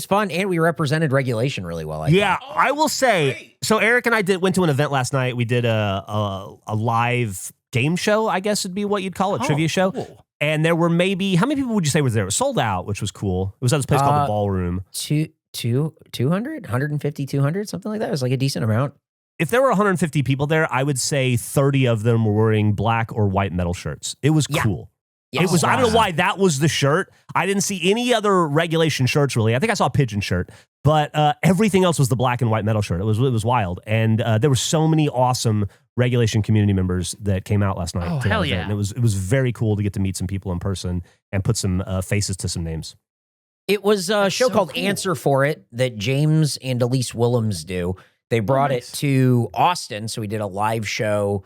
[SPEAKER 4] fun, and we represented regulation really well.
[SPEAKER 1] I will say.
[SPEAKER 5] great.
[SPEAKER 1] So Eric and I went to an event last night. We did a live game show, I guess would be what you'd call it, trivia show.
[SPEAKER 3] Cool.
[SPEAKER 1] And there were maybe, how many people would you say was there? It was sold out, which was cool. It was at this place called the Ballroom.
[SPEAKER 4] 200, 150, 200, something like that. It was like a decent amount.
[SPEAKER 1] If there were 150 people there, I would say 30 of them were wearing black or white metal shirts. It was cool.
[SPEAKER 4] Yes.
[SPEAKER 1] It was. I don't know why that was the shirt. I didn't see any other regulation shirts really. I think I saw a pigeon shirt, but everything else was the black and white metal shirt. It was wild, and there were so many awesome regulation community members that came out last night.
[SPEAKER 3] Oh,
[SPEAKER 1] to
[SPEAKER 3] hell
[SPEAKER 1] that event.
[SPEAKER 3] yeah.
[SPEAKER 1] And it was very cool to get to meet some people in person and put some faces to some names.
[SPEAKER 4] It was a show
[SPEAKER 3] so
[SPEAKER 4] called
[SPEAKER 3] cool.
[SPEAKER 4] Answer For It that James and Elise Willems do. They brought it to Austin, so we did a live show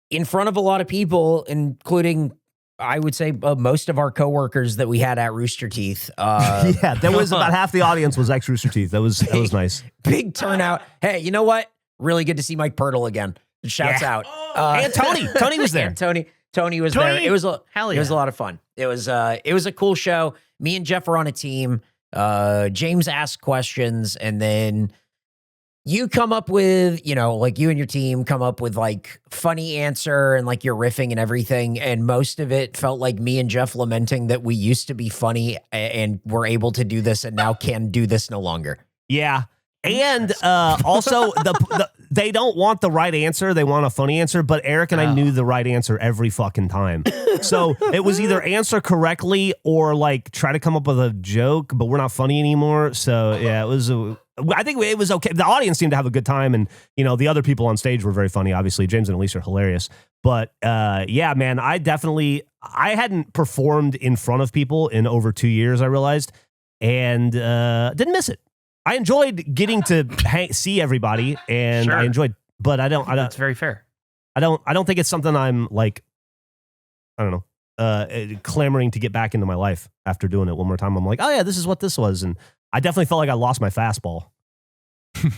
[SPEAKER 4] in front of a lot of people, including, I would say, most of our coworkers that we had at Rooster Teeth.
[SPEAKER 1] Yeah, there was about half the audience was ex Rooster Teeth. That was nice.
[SPEAKER 4] Big turnout. Hey, you know what? Really good to see Mike Pirtle again. Shouts out.
[SPEAKER 1] And Tony was there.
[SPEAKER 4] And Tony was
[SPEAKER 3] Tony,
[SPEAKER 4] there. It was
[SPEAKER 3] hell
[SPEAKER 4] It was
[SPEAKER 3] yeah.
[SPEAKER 4] a lot of fun. It was a cool show. Me and Geoff were on a team. James asked questions, and then you come up with, like you and your team come up with like funny answer and like your riffing and everything. And most of it felt like me and Geoff lamenting that we used to be funny and were able to do this and now can do this no longer.
[SPEAKER 1] Yeah. And also, they don't want the right answer. They want a funny answer. But Eric and I knew the right answer every fucking time. So it was either answer correctly or like try to come up with a joke, but we're not funny anymore. So yeah, it was. I think it was okay. The audience seemed to have a good time, and the other people on stage were very funny. Obviously, James and Elise are hilarious. But yeah, man, I hadn't performed in front of people in over 2 years. I realized, and didn't miss it. I enjoyed getting to see everybody, and
[SPEAKER 3] Sure.
[SPEAKER 1] I enjoyed. But I don't.
[SPEAKER 3] That's very fair.
[SPEAKER 1] I don't think it's something I'm like. I don't know. Clamoring to get back into my life after doing it one more time. I'm like, oh yeah, this is what this was, and I definitely felt like I lost my fastball.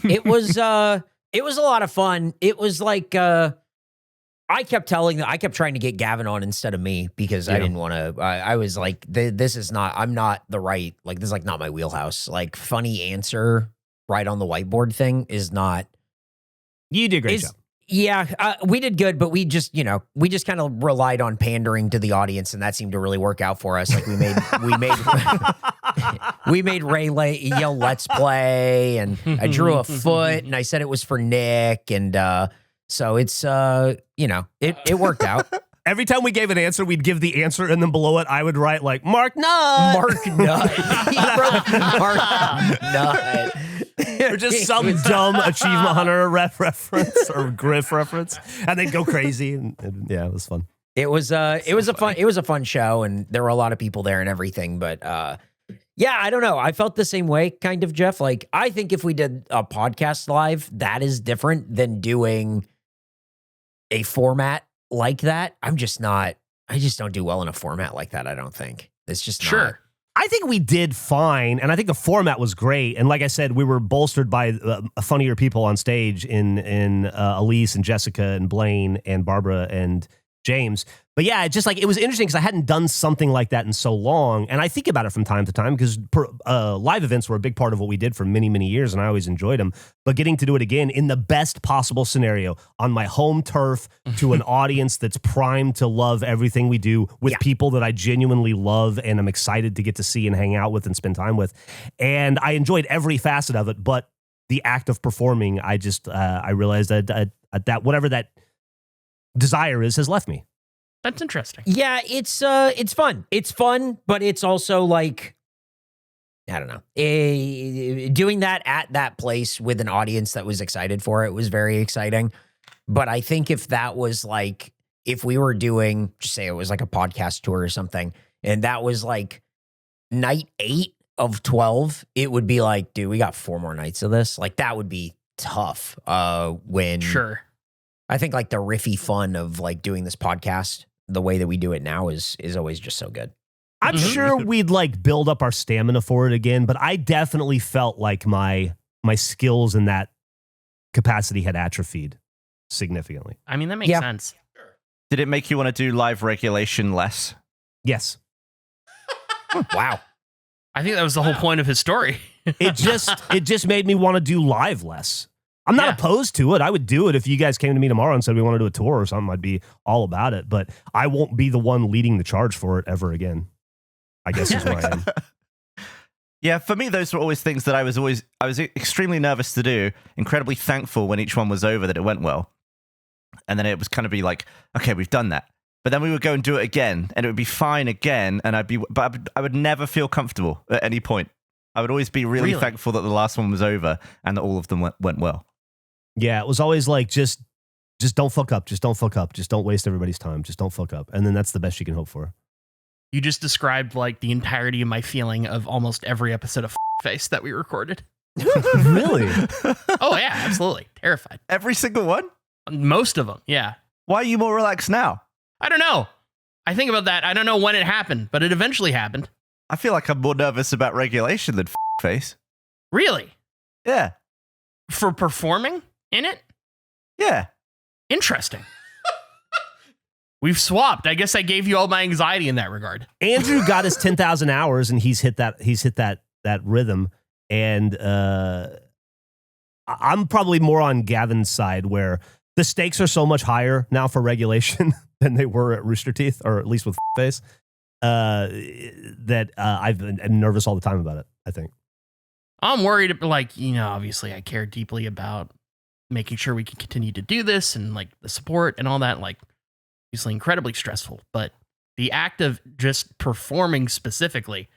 [SPEAKER 4] It was a lot of fun. It was like I kept trying to get Gavin on instead of me because I didn't want to. I was like, this is not. I'm not the right. Like, this is like not my wheelhouse. Like, funny answer right on the whiteboard thing is not.
[SPEAKER 1] You did a great job.
[SPEAKER 4] Yeah, we did good, but we just kind of relied on pandering to the audience, and that seemed to really work out for us. Like we made Ray yell "Let's play," and I drew a foot, and I said it was for Nick, and so it's it worked out.
[SPEAKER 1] Every time we gave an answer, we'd give the answer, and then below it, I would write like Mark Nut.
[SPEAKER 4] Mark Nut. He wrote Mark Nut.
[SPEAKER 1] Or just some dumb Achievement Hunter reference or Griff reference, and they'd go crazy. And yeah, it was fun.
[SPEAKER 4] It was a fun show, and there were a lot of people there and everything. But yeah, I don't know. I felt the same way, kind of, Geoff. Like, I think if we did a podcast live, that is different than doing a format like that. I just don't do well in a format like that. I don't think it's just not.
[SPEAKER 1] I think we did fine, and I think the format was great. And like I said, we were bolstered by funnier people on stage in Elise and Jessica and Blaine and Barbara and James. But yeah, it was interesting because I hadn't done something like that in so long. And I think about it from time to time because live events were a big part of what we did for many, many years, and I always enjoyed them. But getting to do it again in the best possible scenario on my home turf to an audience that's primed to love everything we do with people that I genuinely love and I'm excited to get to see and hang out with and spend time with. And I enjoyed every facet of it, but the act of performing, I realized that whatever that desire is has left me.
[SPEAKER 3] That's interesting.
[SPEAKER 4] Yeah, it's fun. It's fun, but it's also like, I don't know. Doing that at that place with an audience that was excited for it was very exciting. But I think if that was like, if we were doing, just say it was like a podcast tour or something, and that was like night 8 of 12, it would be like, dude, we got 4 more nights of this. Like, that would be tough.
[SPEAKER 3] Sure.
[SPEAKER 4] I think like the riffy fun of like doing this podcast the way that we do it now is always just so good.
[SPEAKER 1] I'm sure we'd like build up our stamina for it again, but I definitely felt like my skills in that capacity had atrophied significantly.
[SPEAKER 3] I mean, that makes sense.
[SPEAKER 2] Did it make you want to do live regulation less?
[SPEAKER 1] Yes.
[SPEAKER 4] Wow.
[SPEAKER 3] I think that was the whole point of his story.
[SPEAKER 1] It just made me want to do live less. I'm not opposed to it. I would do it if you guys came to me tomorrow and said we want to do a tour or something. I'd be all about it, but I won't be the one leading the charge for it ever again, I guess is where I am.
[SPEAKER 2] Yeah, for me, those were always things that I was extremely nervous to do, incredibly thankful when each one was over that it went well. And then it was kind of be like, okay, we've done that. But then we would go and do it again, and it would be fine again, and I would never feel comfortable at any point. I would always be really thankful that the last one was over and that all of them went well.
[SPEAKER 1] Yeah, it was always like, just don't fuck up. Just don't fuck up. Just don't waste everybody's time. Just don't fuck up. And then that's the best you can hope for.
[SPEAKER 3] You just described like the entirety of my feeling of almost every episode of Face that we recorded.
[SPEAKER 1] Really?
[SPEAKER 3] Oh, yeah, absolutely. Terrified.
[SPEAKER 2] Every single one?
[SPEAKER 3] Most of them, yeah.
[SPEAKER 2] Why are you more relaxed now?
[SPEAKER 3] I don't know. I think about that. I don't know when it happened, but it eventually happened.
[SPEAKER 2] I feel like I'm more nervous about regulation than Face.
[SPEAKER 3] Really?
[SPEAKER 2] Yeah.
[SPEAKER 3] For performing in it?
[SPEAKER 2] Yeah.
[SPEAKER 3] Interesting. We've swapped. I guess I gave you all my anxiety in that regard.
[SPEAKER 1] Andrew got his 10,000 hours and he's hit that rhythm. And I'm probably more on Gavin's side where the stakes are so much higher now for regulation than they were at Rooster Teeth, or at least with Face, that I'm nervous all the time about it, I think.
[SPEAKER 3] I'm worried, like, obviously I care deeply about making sure we can continue to do this and like the support and all that, like obviously incredibly stressful, but the act of just performing specifically,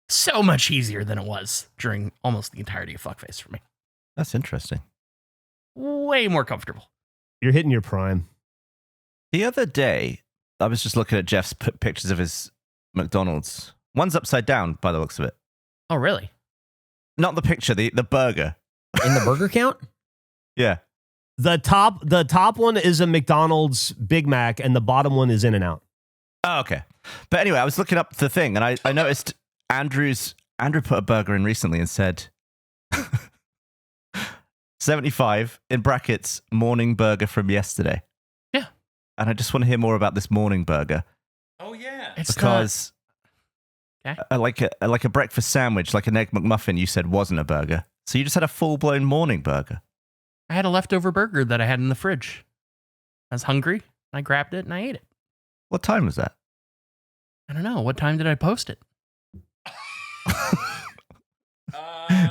[SPEAKER 3] so much easier than it was during almost the entirety of Fuckface for me.
[SPEAKER 2] That's interesting.
[SPEAKER 3] Way more comfortable.
[SPEAKER 1] You're hitting your prime.
[SPEAKER 2] The other day, I was just looking at Geoff's pictures of his McDonald's. One's upside down by the looks of it.
[SPEAKER 3] Oh, really?
[SPEAKER 2] Not the picture, the burger.
[SPEAKER 4] In the burger count?
[SPEAKER 2] Yeah.
[SPEAKER 1] The top one is a McDonald's Big Mac, and the bottom one is In-N-Out.
[SPEAKER 2] Oh, okay. But anyway, I was looking up the thing, and I noticed Andrew put a burger in recently and said 75 in brackets morning burger from yesterday.
[SPEAKER 3] Yeah.
[SPEAKER 2] And I just want to hear more about this morning burger.
[SPEAKER 5] Oh yeah.
[SPEAKER 3] It's
[SPEAKER 2] because
[SPEAKER 3] Okay.
[SPEAKER 2] like a breakfast sandwich, like an egg McMuffin, you said wasn't a burger. So you just had a full blown morning burger.
[SPEAKER 3] I had a leftover burger that I had in the fridge. I was hungry. I grabbed it and I ate it.
[SPEAKER 2] What time was that?
[SPEAKER 3] I don't know. What time did I post it?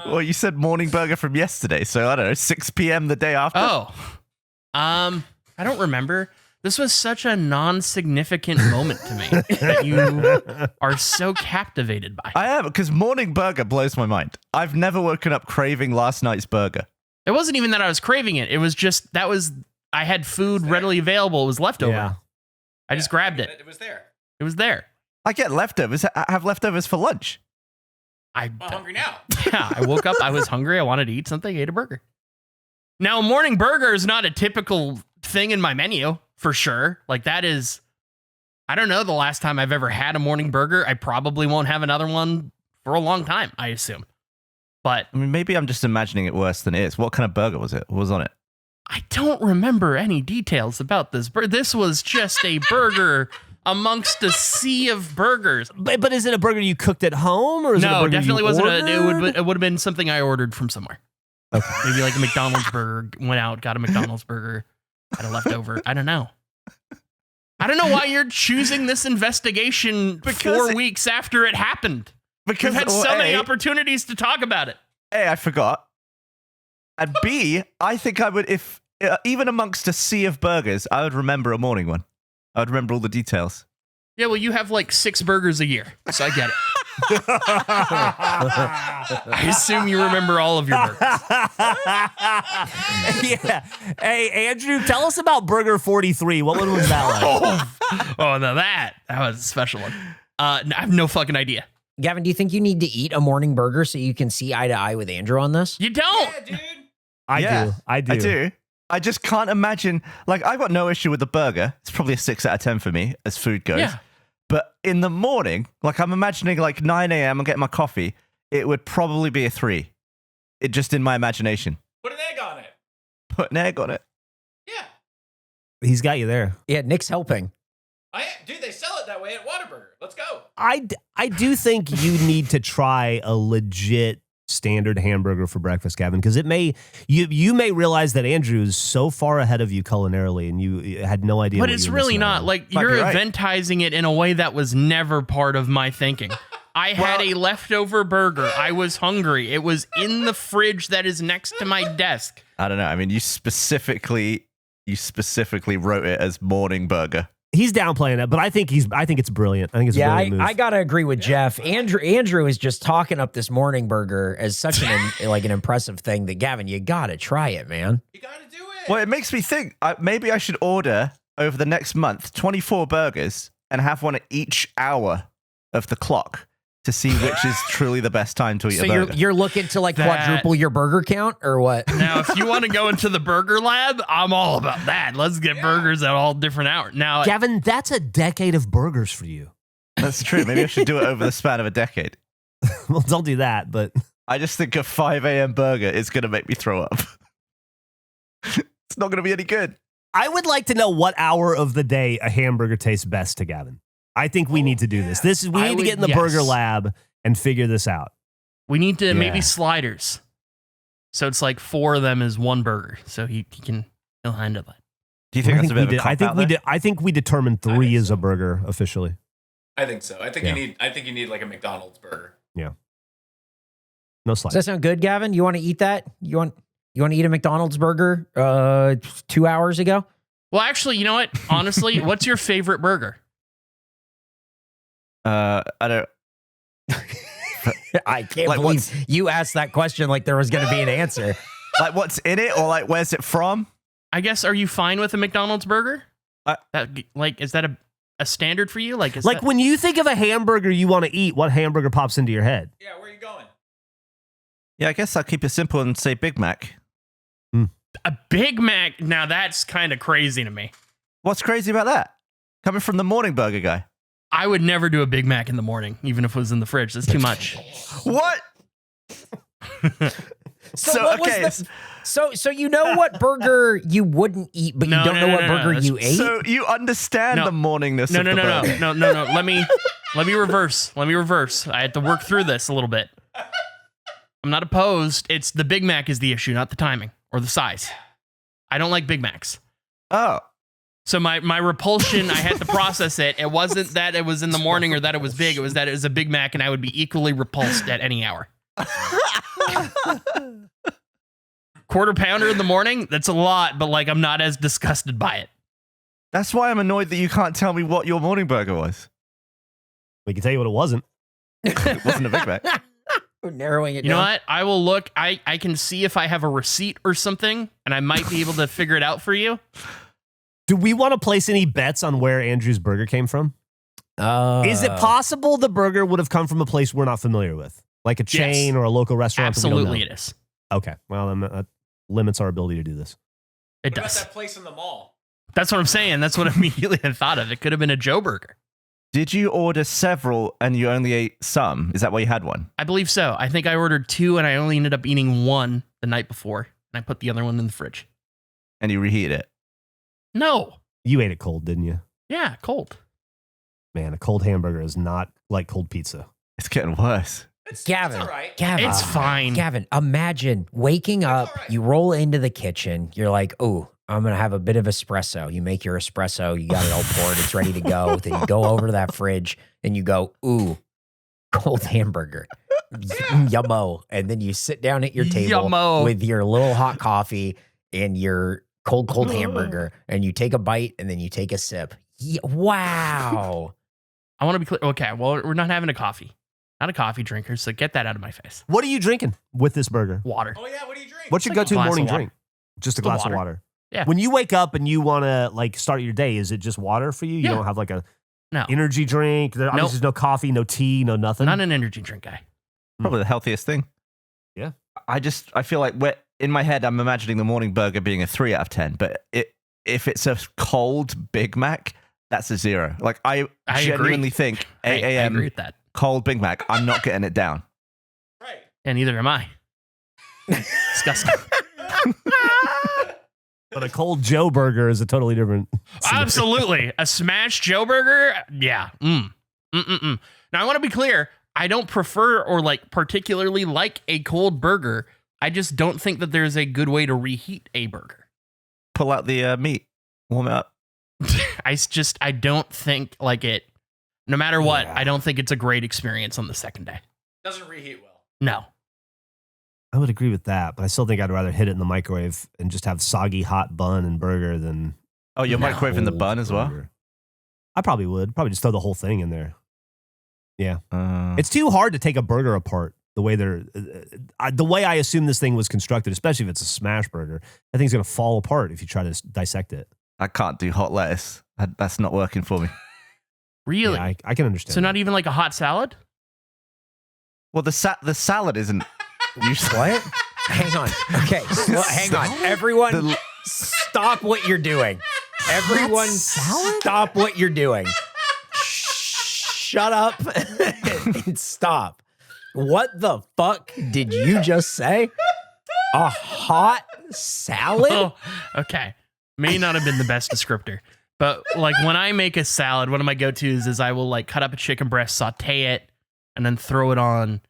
[SPEAKER 2] Well, you said morning burger from yesterday, so I don't know, 6 p.m. the day after.
[SPEAKER 3] Oh, I don't remember. This was such a non-significant moment to me that you are so captivated by.
[SPEAKER 2] I am, because morning burger blows my mind. I've never woken up craving last night's burger.
[SPEAKER 3] It wasn't even that I was craving it. It was just I had food readily available. It was leftover.
[SPEAKER 1] Yeah.
[SPEAKER 3] I just grabbed it.
[SPEAKER 5] It was there.
[SPEAKER 3] It was there.
[SPEAKER 2] I get leftovers. I have leftovers for lunch.
[SPEAKER 5] I'm hungry now.
[SPEAKER 3] Yeah, I woke up. I was hungry. I wanted to eat something. I ate a burger. Now, a morning burger is not a typical thing in my menu, for sure. Like, that is, I don't know the last time I've ever had a morning burger. I probably won't have another one for a long time, I assume. But
[SPEAKER 2] I mean, maybe I'm just imagining it worse than it is. What kind of burger was it? What was on it?
[SPEAKER 3] I don't remember any details about this. This was just a burger amongst a sea of burgers.
[SPEAKER 1] But is it a burger you cooked at home, or is it a
[SPEAKER 3] No,
[SPEAKER 1] burger
[SPEAKER 3] definitely
[SPEAKER 1] you
[SPEAKER 3] wasn't.
[SPEAKER 1] ordered?
[SPEAKER 3] It would have been something I ordered from somewhere.
[SPEAKER 1] Okay.
[SPEAKER 3] Maybe like a McDonald's burger. Went out, got a McDonald's burger, had a leftover. I don't know. I don't know why you're choosing this investigation 4 weeks after it happened.
[SPEAKER 2] Because
[SPEAKER 3] We've had so many opportunities to talk about it.
[SPEAKER 2] A, I forgot. And B, I think I would, if even amongst a sea of burgers, I would remember a morning one. I would remember all the details.
[SPEAKER 3] Yeah, well, you have like 6 burgers a year, so I get it. I assume you remember all of your burgers.
[SPEAKER 1] Yeah. Hey, Andrew, tell us about Burger 43. What one was that like?
[SPEAKER 3] Oh, no, that was a special one. I have no fucking idea.
[SPEAKER 4] Gavin, do you think you need to eat a morning burger so you can see eye to eye with Andrew on this?
[SPEAKER 3] You don't.
[SPEAKER 5] Yeah, dude.
[SPEAKER 1] I do.
[SPEAKER 2] I just can't imagine. Like, I've got no issue with the burger. It's probably a 6 out of 10 for me as food goes.
[SPEAKER 3] Yeah.
[SPEAKER 2] But in the morning, like I'm imagining like 9 a.m. I'm getting my coffee, it would probably be a 3. It just in my imagination.
[SPEAKER 5] Put an egg on it.
[SPEAKER 2] Put an egg on it.
[SPEAKER 5] Yeah.
[SPEAKER 1] He's got you there.
[SPEAKER 4] Yeah, Nick's helping.
[SPEAKER 5] Dude, they sell it that way at Whataburger. Let's go.
[SPEAKER 1] I do think you need to try a legit standard hamburger for breakfast, Gavin, because you may realize that Andrew is so far ahead of you culinarily, and you had no idea.
[SPEAKER 3] But
[SPEAKER 1] what
[SPEAKER 3] it's
[SPEAKER 1] you were
[SPEAKER 3] really
[SPEAKER 1] missing out
[SPEAKER 3] not.
[SPEAKER 1] on.
[SPEAKER 3] Like,
[SPEAKER 2] Might
[SPEAKER 3] you're
[SPEAKER 2] be right.
[SPEAKER 3] eventizing it in a way that was never part of my thinking. I had a leftover burger. I was hungry. It was in the fridge that is next to my desk.
[SPEAKER 2] I don't know. I mean, you specifically wrote it as morning burger.
[SPEAKER 1] He's downplaying it, but I think it's brilliant. I think it's a
[SPEAKER 4] Yeah,
[SPEAKER 1] brilliant move.
[SPEAKER 4] I gotta agree with Geoff. Andrew is just talking up this morning burger as such an impressive thing that Gavin, you gotta try it, man.
[SPEAKER 5] You got to do it.
[SPEAKER 2] Well, it makes me think maybe I should order over the next month 24 burgers and have one at each hour of the clock to see which is truly the best time to eat
[SPEAKER 4] So
[SPEAKER 2] a burger.
[SPEAKER 4] you're looking to like quadruple your burger count or what?
[SPEAKER 3] Now, if you want to go into the burger lab, I'm all about that. Let's get burgers at all different hours. Now,
[SPEAKER 1] Gavin, that's a decade of burgers for you.
[SPEAKER 2] That's true. Maybe I should do it over the span of a decade.
[SPEAKER 1] Well, don't do that, but
[SPEAKER 2] I just think a 5 a.m. burger is going to make me throw up. It's not going to be any good.
[SPEAKER 1] I would like to know what hour of the day a hamburger tastes best to Gavin. I think we need to do this. We need to get in the burger lab and figure this out.
[SPEAKER 3] we need to maybe sliders. So it's like 4 of them is one burger. So he'll handle it.
[SPEAKER 2] Do you think that's a bit of a cop out there?
[SPEAKER 1] I think we determined 3 is a burger officially.
[SPEAKER 5] I think so. I think you need like a McDonald's burger.
[SPEAKER 1] Yeah. No
[SPEAKER 4] Does
[SPEAKER 1] slice.
[SPEAKER 4] that sound good, Gavin? You want to eat that? You want to eat a McDonald's burger 2 hours ago?
[SPEAKER 3] Well, actually, you know what? Honestly, what's your favorite burger?
[SPEAKER 2] I don't.
[SPEAKER 4] I can't
[SPEAKER 2] Like,
[SPEAKER 4] believe you asked that question like there was going to be an answer.
[SPEAKER 2] Like, what's in it, or like, where's it from?
[SPEAKER 3] I guess, are you fine with a McDonald's burger? Is that a standard for you? Like,
[SPEAKER 1] When you think of a hamburger you want to eat, what hamburger pops into your head?
[SPEAKER 5] Yeah, where are you going?
[SPEAKER 2] Yeah, I guess I'll keep it simple and say Big Mac.
[SPEAKER 3] a Big Mac? Now that's kind of crazy to me.
[SPEAKER 2] What's crazy about that? Coming from the morning burger guy.
[SPEAKER 3] I would never do a Big Mac in the morning, even if it was in the fridge. That's too much.
[SPEAKER 2] What?
[SPEAKER 4] What was so you know what burger you wouldn't eat, but you don't know what burger you ate?
[SPEAKER 2] So you understand the morningness of the burger.
[SPEAKER 3] No. Let me reverse. I had to work through this a little bit. I'm not opposed. It's the Big Mac is the issue, not the timing or the size. I don't like Big Macs.
[SPEAKER 2] Oh.
[SPEAKER 3] So my repulsion, I had to process it. It wasn't that it was in the morning or that it was big. It was that it was a Big Mac and I would be equally repulsed at any hour. Quarter pounder in the morning, that's a lot, but like I'm not as disgusted by it.
[SPEAKER 2] That's why I'm annoyed that you can't tell me what your morning burger was.
[SPEAKER 1] We can tell you what it wasn't.
[SPEAKER 2] It wasn't a Big Mac.
[SPEAKER 4] We're narrowing it
[SPEAKER 3] You know
[SPEAKER 4] down.
[SPEAKER 3] what? I will look. I can see if I have a receipt or something, and I might be able to figure it out for you.
[SPEAKER 1] Do we want to place any bets on where Andrew's burger came from? Is it possible the burger would have come from a place we're not familiar with? Like a chain or a local restaurant?
[SPEAKER 3] Absolutely it is.
[SPEAKER 1] Okay. Well, then that limits our ability to do this.
[SPEAKER 3] It
[SPEAKER 5] What about
[SPEAKER 3] does.
[SPEAKER 5] that place in the mall?
[SPEAKER 3] That's what I'm saying. That's what immediately I thought of. It could have been a Joe burger.
[SPEAKER 2] Did you order several and you only ate some? Is that why you had one?
[SPEAKER 3] I believe so. I think I ordered 2 and I only ended up eating 1 the night before. And I put the other one in the fridge.
[SPEAKER 2] And you reheated it?
[SPEAKER 3] No.
[SPEAKER 1] You ate it cold, didn't you?
[SPEAKER 3] Yeah, cold.
[SPEAKER 1] Man, a cold hamburger is not like cold pizza.
[SPEAKER 2] It's getting worse.
[SPEAKER 4] Gavin,
[SPEAKER 5] all right.
[SPEAKER 4] Gavin,
[SPEAKER 3] It's fine.
[SPEAKER 4] Gavin, imagine waking up,
[SPEAKER 5] all right.
[SPEAKER 4] you roll into the kitchen, you're like, oh, I'm going to have a bit of espresso. You make your espresso, you got it all poured, it's ready to go. Then you go over to that fridge and you go, ooh, cold hamburger. Yummo. And then you sit down at your table
[SPEAKER 3] Yummo.
[SPEAKER 4] with your little hot coffee and your cold hamburger, and you take a bite and then you take a sip. Wow.
[SPEAKER 3] I want to be clear. Okay, well, we're not having a coffee. Not a coffee drinker, so get that out of my face.
[SPEAKER 1] What are you drinking with this burger?
[SPEAKER 3] Water.
[SPEAKER 5] Oh yeah, what do you drink?
[SPEAKER 1] What's your
[SPEAKER 3] Like a
[SPEAKER 1] go-to
[SPEAKER 3] glass
[SPEAKER 1] morning
[SPEAKER 3] of water.
[SPEAKER 1] drink? Just a
[SPEAKER 3] Just
[SPEAKER 1] glass
[SPEAKER 3] water.
[SPEAKER 1] of water.
[SPEAKER 3] Yeah.
[SPEAKER 1] When you wake up and you want to like start your day, is it just water for you? You
[SPEAKER 3] Yeah.
[SPEAKER 1] don't have like a
[SPEAKER 3] No,
[SPEAKER 1] energy drink? Obviously there's no coffee, no tea, no nothing.
[SPEAKER 3] not an energy drink guy.
[SPEAKER 2] Probably the healthiest thing.
[SPEAKER 1] Yeah.
[SPEAKER 2] I feel like in my head, I'm imagining the morning burger being a 3 out of 10, but if it's a cold Big Mac, that's a 0. Like I genuinely
[SPEAKER 3] agree.
[SPEAKER 2] think
[SPEAKER 3] I
[SPEAKER 2] 8
[SPEAKER 3] agree
[SPEAKER 2] a.m.
[SPEAKER 3] with that.
[SPEAKER 2] cold Big Mac, I'm not getting it down.
[SPEAKER 5] Right.
[SPEAKER 3] And neither am I. Disgusting.
[SPEAKER 1] But a cold Joe burger is a totally different.
[SPEAKER 3] Absolutely. A smashed Joe burger? Yeah. Now, I want to be clear. I don't prefer or like particularly like a cold burger. I just don't think that there's a good way to reheat a burger.
[SPEAKER 2] Pull out the meat, warm it up.
[SPEAKER 3] I don't think like it, no matter what,
[SPEAKER 1] Yeah.
[SPEAKER 3] I don't think it's a great experience on the second day.
[SPEAKER 5] Doesn't reheat well.
[SPEAKER 3] No.
[SPEAKER 1] I would agree with that, but I still think I'd rather hit it in the microwave and just have soggy hot bun and burger than
[SPEAKER 2] Oh, you're
[SPEAKER 3] No.
[SPEAKER 2] microwaving the
[SPEAKER 1] cold
[SPEAKER 2] bun as well?
[SPEAKER 1] burger. I probably would. Probably just throw the whole thing in there. Yeah.
[SPEAKER 2] Uh,
[SPEAKER 1] It's too hard to take a burger apart the way the way I assume this thing was constructed, especially if it's a smash burger. I think it's going to fall apart if you try to dissect it.
[SPEAKER 2] I can't do hot lettuce. That's not working for me.
[SPEAKER 3] Really?
[SPEAKER 1] Yeah, I can understand.
[SPEAKER 3] So
[SPEAKER 1] that.
[SPEAKER 3] not even like a hot salad?
[SPEAKER 2] Well, the salad isn't usually.
[SPEAKER 4] What? Hang on. Okay. Hang on. Everyone,
[SPEAKER 2] The-
[SPEAKER 4] stop what you're doing. Everyone, stop what you're doing. Shut up and stop. What the fuck did you just say? A hot salad?
[SPEAKER 3] Oh, okay. May not have been the best descriptor, but like when I make a salad, one of my go-tos is I will like cut up a chicken breast, saute it, and then throw it on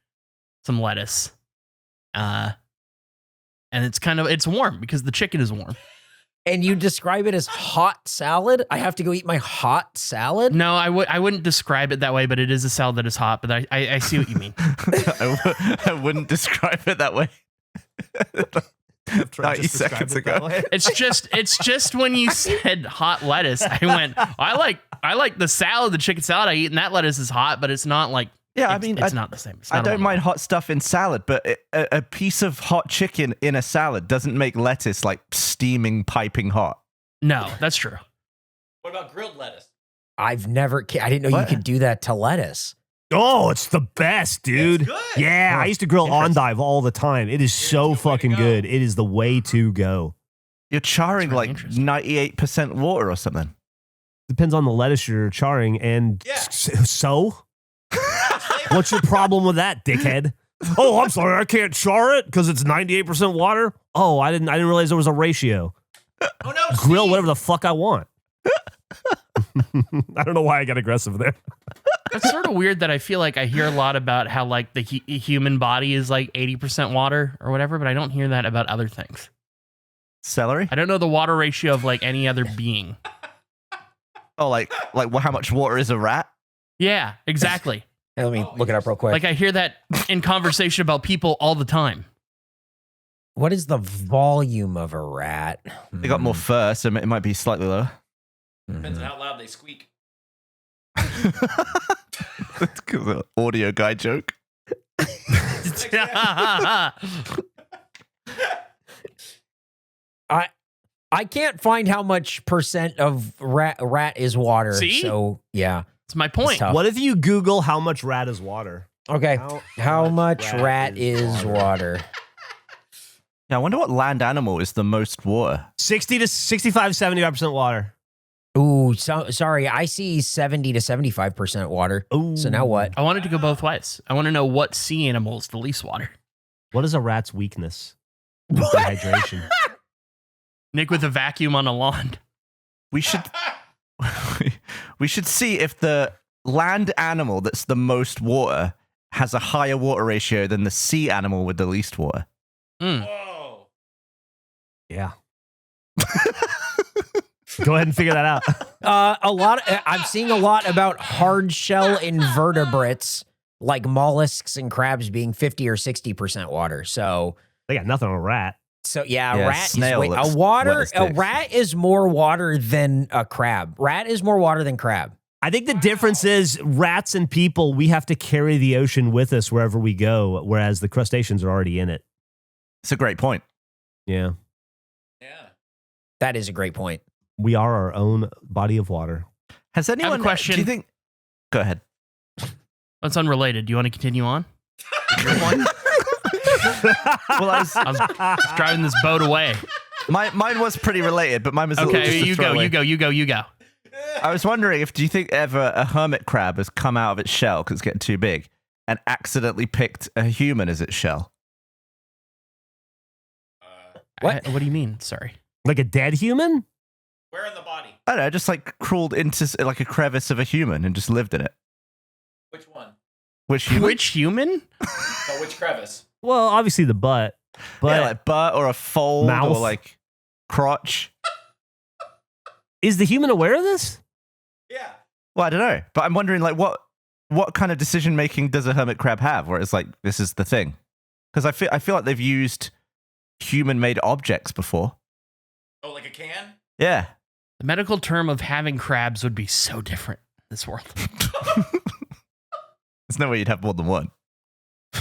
[SPEAKER 3] some lettuce. And it's warm because the chicken is warm.
[SPEAKER 4] And you describe it as hot salad? I have to go eat my hot salad?
[SPEAKER 3] No, I wouldn't describe it that way, but it is a salad that is hot. But I see what you mean.
[SPEAKER 2] I wouldn't describe it that way. 90 seconds ago.
[SPEAKER 3] It's just when you said hot lettuce, I went, I like the salad, the chicken salad I eat, and that lettuce is hot, but it's not like
[SPEAKER 2] Yeah, I
[SPEAKER 3] it's-
[SPEAKER 2] mean,
[SPEAKER 3] it's not the same. It's
[SPEAKER 2] I
[SPEAKER 3] not a
[SPEAKER 2] don't
[SPEAKER 3] one.
[SPEAKER 2] mind hot stuff in salad, but a piece of hot chicken in a salad doesn't make lettuce like steaming, piping hot.
[SPEAKER 3] No, that's true.
[SPEAKER 5] What about grilled lettuce?
[SPEAKER 4] I didn't know
[SPEAKER 2] What?
[SPEAKER 4] you could do that to lettuce.
[SPEAKER 1] Oh, it's the best, dude.
[SPEAKER 5] It's good.
[SPEAKER 1] Yeah, I used to grill endive all the time. It is so fucking
[SPEAKER 5] go.
[SPEAKER 1] good. It is the way to go.
[SPEAKER 2] You're charring
[SPEAKER 3] really
[SPEAKER 2] like
[SPEAKER 3] interesting.
[SPEAKER 2] 98% water or something.
[SPEAKER 1] Depends on the lettuce you're charring. And
[SPEAKER 5] Yeah.
[SPEAKER 1] so, what's your problem with that, dickhead? Oh, I'm sorry, I can't char it because it's 98% water. Oh, I didn't realize there was a ratio.
[SPEAKER 5] Oh no,
[SPEAKER 1] Grill
[SPEAKER 5] Steve.
[SPEAKER 1] whatever the fuck I want. I don't know why I got aggressive there.
[SPEAKER 3] That's sort of weird that I feel like I hear a lot about how like the human body is like 80% water or whatever, but I don't hear that about other things.
[SPEAKER 2] Celery?
[SPEAKER 3] I don't know the water ratio of like any other being.
[SPEAKER 2] Oh, like how much water is a rat?
[SPEAKER 3] Yeah, exactly.
[SPEAKER 4] Hey, let me look it up real quick.
[SPEAKER 3] Like I hear that in conversation about people all the time.
[SPEAKER 4] What is the volume of a rat?
[SPEAKER 2] They got more fur, so it might be slightly lower.
[SPEAKER 5] Depends on how loud they squeak.
[SPEAKER 2] That's an audio guy joke.
[SPEAKER 4] I can't find how much percent of rat is water.
[SPEAKER 3] See?
[SPEAKER 4] So yeah,
[SPEAKER 3] That's my point.
[SPEAKER 4] It's tough.
[SPEAKER 1] What if you Google how much rat is water?
[SPEAKER 4] Okay, how much rat is water?
[SPEAKER 2] Yeah, I wonder what land animal is the most water.
[SPEAKER 1] 60 to 65, 75% water.
[SPEAKER 4] Ooh, sorry. I see 70 to 75% water.
[SPEAKER 1] Ooh.
[SPEAKER 4] So now what?
[SPEAKER 3] I wanted to go both ways. I want to know what sea animal is the least water.
[SPEAKER 1] What is a rat's weakness?
[SPEAKER 4] What?
[SPEAKER 1] Dehydration.
[SPEAKER 3] Nick with a vacuum on a lawn.
[SPEAKER 2] We should we should see if the land animal that's the most water has a higher water ratio than the sea animal with the least water.
[SPEAKER 3] Mm.
[SPEAKER 5] Whoa.
[SPEAKER 1] Yeah. Go ahead and figure that out.
[SPEAKER 4] I'm seeing a lot about hard shell invertebrates like mollusks and crabs being 50 or 60% water. So
[SPEAKER 1] They got nothing on a rat.
[SPEAKER 4] yeah,
[SPEAKER 2] Yeah,
[SPEAKER 4] rat
[SPEAKER 2] snail
[SPEAKER 4] is
[SPEAKER 2] looks
[SPEAKER 4] a
[SPEAKER 2] wet as
[SPEAKER 4] rat is more water than a crab. Rat is more water than crab.
[SPEAKER 1] I think the difference is rats and people, we have to carry the ocean with us wherever we go, whereas the crustaceans are already in it.
[SPEAKER 2] It's a great point.
[SPEAKER 1] Yeah.
[SPEAKER 5] Yeah.
[SPEAKER 4] That is a great point.
[SPEAKER 1] We are our own body of water.
[SPEAKER 2] Has anyone
[SPEAKER 3] question.
[SPEAKER 2] Do you think? Go ahead.
[SPEAKER 3] That's unrelated. Do you want to continue on?
[SPEAKER 2] Well,
[SPEAKER 3] I was driving this boat away.
[SPEAKER 2] mine was pretty related, but mine was a little
[SPEAKER 3] Okay,
[SPEAKER 2] just a
[SPEAKER 3] you go,
[SPEAKER 2] throwaway.
[SPEAKER 3] you go.
[SPEAKER 2] I was wondering do you think ever a hermit crab has come out of its shell because it's getting too big and accidentally picked a human as its shell?
[SPEAKER 4] What?
[SPEAKER 3] What do you mean? Sorry.
[SPEAKER 1] Like a dead human?
[SPEAKER 5] Where in the body?
[SPEAKER 2] I don't know, just like crawled into like a crevice of a human and just lived in it.
[SPEAKER 5] Which one?
[SPEAKER 2] Which human?
[SPEAKER 3] Which human?
[SPEAKER 5] Oh, which crevice?
[SPEAKER 1] Well, obviously the butt. But
[SPEAKER 2] Yeah, like butt or a fold
[SPEAKER 1] Mouth.
[SPEAKER 2] or like crotch.
[SPEAKER 1] is the human aware of this?
[SPEAKER 5] Yeah.
[SPEAKER 2] Well, I don't know, but I'm wondering like what kind of decision making does a hermit crab have where it's like this is the thing? Because I feel like they've used human made objects before.
[SPEAKER 5] Oh, like a can?
[SPEAKER 2] Yeah.
[SPEAKER 3] The medical term of having crabs would be so different in this world.
[SPEAKER 2] There's no way you'd have more than one.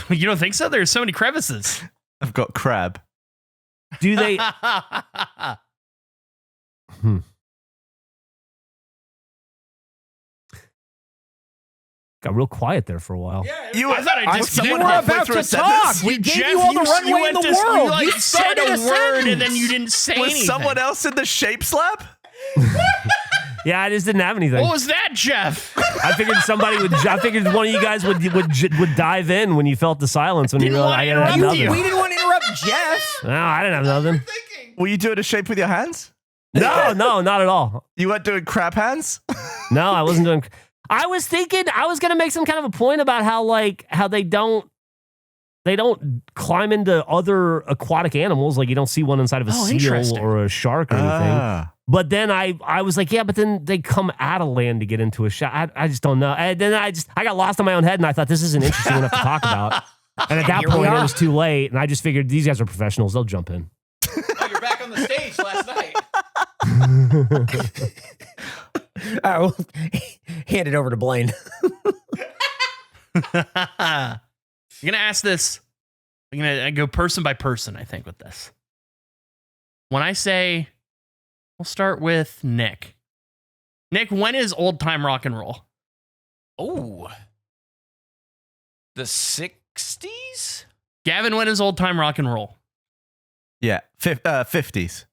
[SPEAKER 3] You don't think so? There's so many crevices.
[SPEAKER 2] I've got crab.
[SPEAKER 1] Do they? Got real quiet there for a while.
[SPEAKER 5] Yeah.
[SPEAKER 2] You
[SPEAKER 3] I thought I
[SPEAKER 2] was
[SPEAKER 3] just
[SPEAKER 2] someone
[SPEAKER 4] You were
[SPEAKER 2] halfway
[SPEAKER 4] about
[SPEAKER 2] through a
[SPEAKER 4] to talk.
[SPEAKER 2] sentence?
[SPEAKER 4] We gave
[SPEAKER 3] Geoff,
[SPEAKER 4] you all the runway in the world.
[SPEAKER 3] You like
[SPEAKER 4] You
[SPEAKER 3] said
[SPEAKER 4] started
[SPEAKER 3] a
[SPEAKER 4] a
[SPEAKER 3] word and then
[SPEAKER 4] sentence.
[SPEAKER 3] you didn't say
[SPEAKER 2] Was
[SPEAKER 3] anything.
[SPEAKER 2] someone else in the shapes lab?
[SPEAKER 1] Yeah, I just didn't have anything.
[SPEAKER 3] What was that, Geoff?
[SPEAKER 1] I figured somebody would. I figured one of you guys would dive in when you felt the silence when you
[SPEAKER 3] Didn't
[SPEAKER 1] realized I
[SPEAKER 3] wanna
[SPEAKER 1] didn't have
[SPEAKER 3] interrupt
[SPEAKER 1] nothing.
[SPEAKER 3] you.
[SPEAKER 4] We didn't want to interrupt Geoff.
[SPEAKER 1] No, I didn't have nothing.
[SPEAKER 2] Were you doing a shape with your hands?
[SPEAKER 1] No, not at all.
[SPEAKER 2] You weren't doing crab hands?
[SPEAKER 1] No, I wasn't doing. I was thinking I was gonna make some kind of a point about how they don't climb into other aquatic animals. Like you don't see one inside of a seal
[SPEAKER 3] interesting.
[SPEAKER 1] or a shark or anything.
[SPEAKER 2] Ah.
[SPEAKER 1] But then I was like, yeah, but then they come out of land to get into a shot. I just don't know. And then I got lost in my own head and I thought this isn't interesting enough to talk about. And at that
[SPEAKER 4] Here we
[SPEAKER 1] point, it
[SPEAKER 4] are.
[SPEAKER 1] was too late. And I just figured these guys are professionals. They'll jump in.
[SPEAKER 5] Oh, you're back on the stage last night.
[SPEAKER 4] All right, well, hand it over to Blaine.
[SPEAKER 3] I'm gonna ask this. I'm gonna go person by person, I think, with this. When I say, we'll start with Nick. Nick, when is old time rock and roll?
[SPEAKER 5] Oh. The 60s?
[SPEAKER 3] Gavin, when is old time rock and roll?
[SPEAKER 2] Yeah, 50s.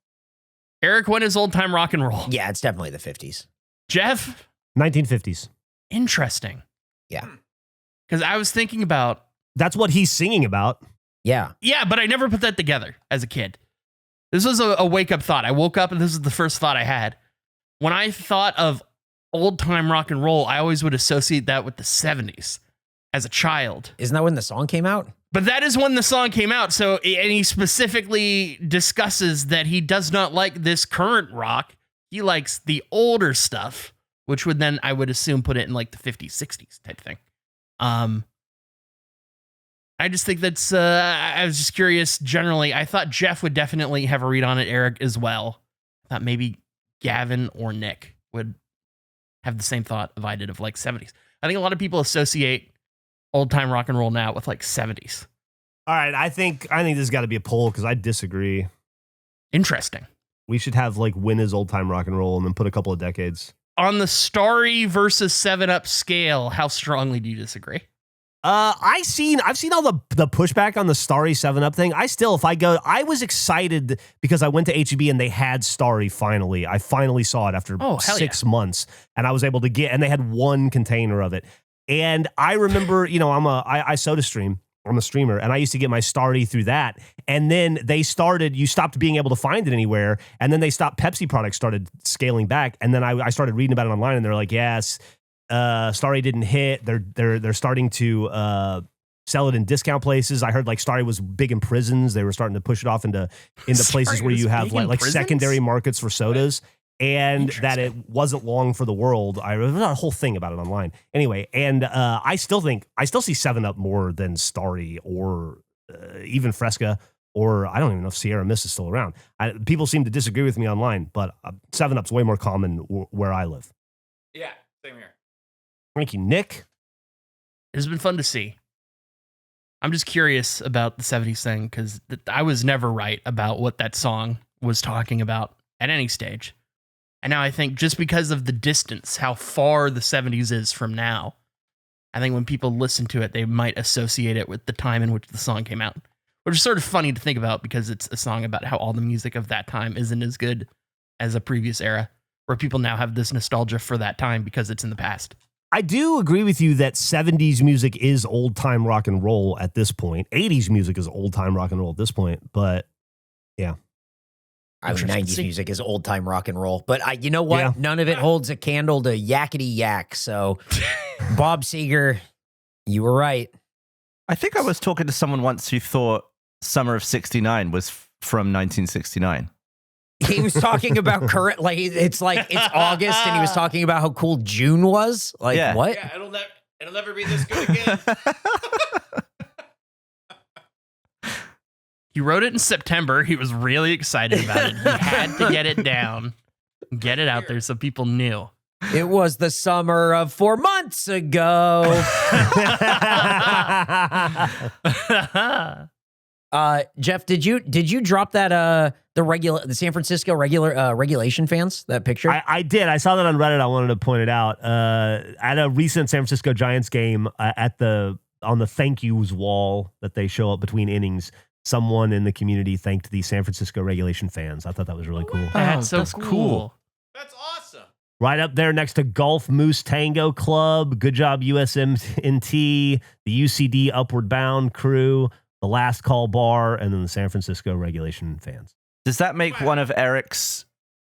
[SPEAKER 3] Eric, when is old time rock and roll?
[SPEAKER 4] Yeah, it's definitely the 50s.
[SPEAKER 3] Jeff,
[SPEAKER 1] 1950s.
[SPEAKER 3] interesting.
[SPEAKER 4] Yeah.
[SPEAKER 3] Because I was thinking about,
[SPEAKER 1] That's what he's singing about.
[SPEAKER 4] Yeah.
[SPEAKER 3] yeah, but I never put that together as a kid. This was a wake up thought. I woke up and this is the first thought I had. When I thought of old time rock and roll, I always would associate that with the 70s as a child.
[SPEAKER 4] Isn't that when the song came out?
[SPEAKER 3] But that is when the song came out. So, and he specifically discusses that he does not like this current rock. He likes the older stuff, which would then, I would assume, put it in like the 50s, 60s type thing. I just think that's, I was just curious generally. I thought Geoff would definitely have a read on it, Eric as well. I thought maybe Gavin or Nick would have the same thought of I did of like 70s. I think a lot of people associate old time rock and roll now with like 70s.
[SPEAKER 1] All right, I think this has got to be a poll because I disagree.
[SPEAKER 3] Interesting.
[SPEAKER 1] We should have like when is old time rock and roll and then put a couple of decades.
[SPEAKER 3] On the Starry versus 7-Up scale, how strongly do you disagree?
[SPEAKER 1] I've seen all the pushback on the Starry 7-Up thing. I was excited because I went to HEB and they had Starry finally. I finally saw it after 6 months and I was able to and they had one container of it. And I remember, I soda stream. I'm a streamer and I used to get my Starry through that. And then you stopped being able to find it anywhere. And then Pepsi products started scaling back. And then I started reading about it online and they're like, yes, Starry didn't hit. They're starting to sell it in discount places. I heard like Starry was big in prisons. They were starting to push it off into places where you have like secondary markets for sodas. And that it wasn't long for the world. There's a whole thing about it online. Anyway, and I still see 7-Up more than Starry or even Fresca, or I don't even know if Sierra Mist is still around. People seem to disagree with me online, but 7-Up's way more common where I live.
[SPEAKER 5] Yeah, same here.
[SPEAKER 1] Thank you, Nick.
[SPEAKER 3] It's been fun to see. I'm just curious about the 70s thing because I was never right about what that song was talking about at any stage. And now I think just because of the distance, how far the 70s is from now, I think when people listen to it, they might associate it with the time in which the song came out, which is sort of funny to think about because it's a song about how all the music of that time isn't as good as a previous era, where people now have this nostalgia for that time because it's in the past.
[SPEAKER 1] I do agree with you that 70s music is old time rock and roll at this point. 80s music is old time rock and roll at this point, but yeah.
[SPEAKER 4] I mean, 90s music is old time rock and roll, but you know what?
[SPEAKER 1] Yeah.
[SPEAKER 4] None of it holds a candle to Yakety Yak. So, Bob Seger, you were right.
[SPEAKER 2] I think I was talking to someone once who thought Summer of '69 was from 1969.
[SPEAKER 4] He was talking about current, like it's August, and he was talking about how cool June was. Like what?
[SPEAKER 5] Yeah, it'll never be this good again.
[SPEAKER 3] He wrote it in September. He was really excited about it. He had to get it down, get it out there so people knew.
[SPEAKER 4] It was the summer of 4 months ago. Geoff, did you drop that the San Francisco regulation fans, that picture?
[SPEAKER 1] I did. I saw that on Reddit. I wanted to point it out. At a recent San Francisco Giants game, on the thank yous wall that they show up between innings, someone in the community thanked the San Francisco regulation fans. I thought that was really cool.
[SPEAKER 3] That's so cool.
[SPEAKER 5] That's awesome.
[SPEAKER 1] Right up there next to Golf Moose Tango Club, Good Job USMNT, the UCD Upward Bound crew, the Last Call Bar, and then the San Francisco regulation fans.
[SPEAKER 2] Does that make one of Eric's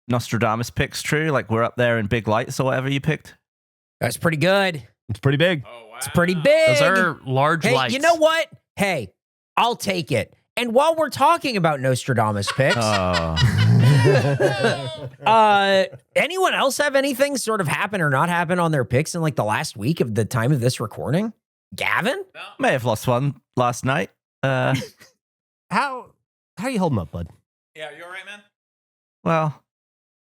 [SPEAKER 2] Nostradamus picks true? Like we're up there in big lights or whatever you picked?
[SPEAKER 4] That's pretty good.
[SPEAKER 1] It's pretty big.
[SPEAKER 5] Oh, wow.
[SPEAKER 4] It's pretty big.
[SPEAKER 3] Those are large
[SPEAKER 4] Hey,
[SPEAKER 3] lights.
[SPEAKER 4] you know what? Hey, I'll take it. And while we're talking about Nostradamus picks, anyone else have anything sort of happen or not happen on their picks in like the last week of the time of this recording? Gavin?
[SPEAKER 5] No.
[SPEAKER 2] May have lost one last night.
[SPEAKER 1] How are you holding up, bud?
[SPEAKER 5] Yeah, you all right, man?
[SPEAKER 2] Well,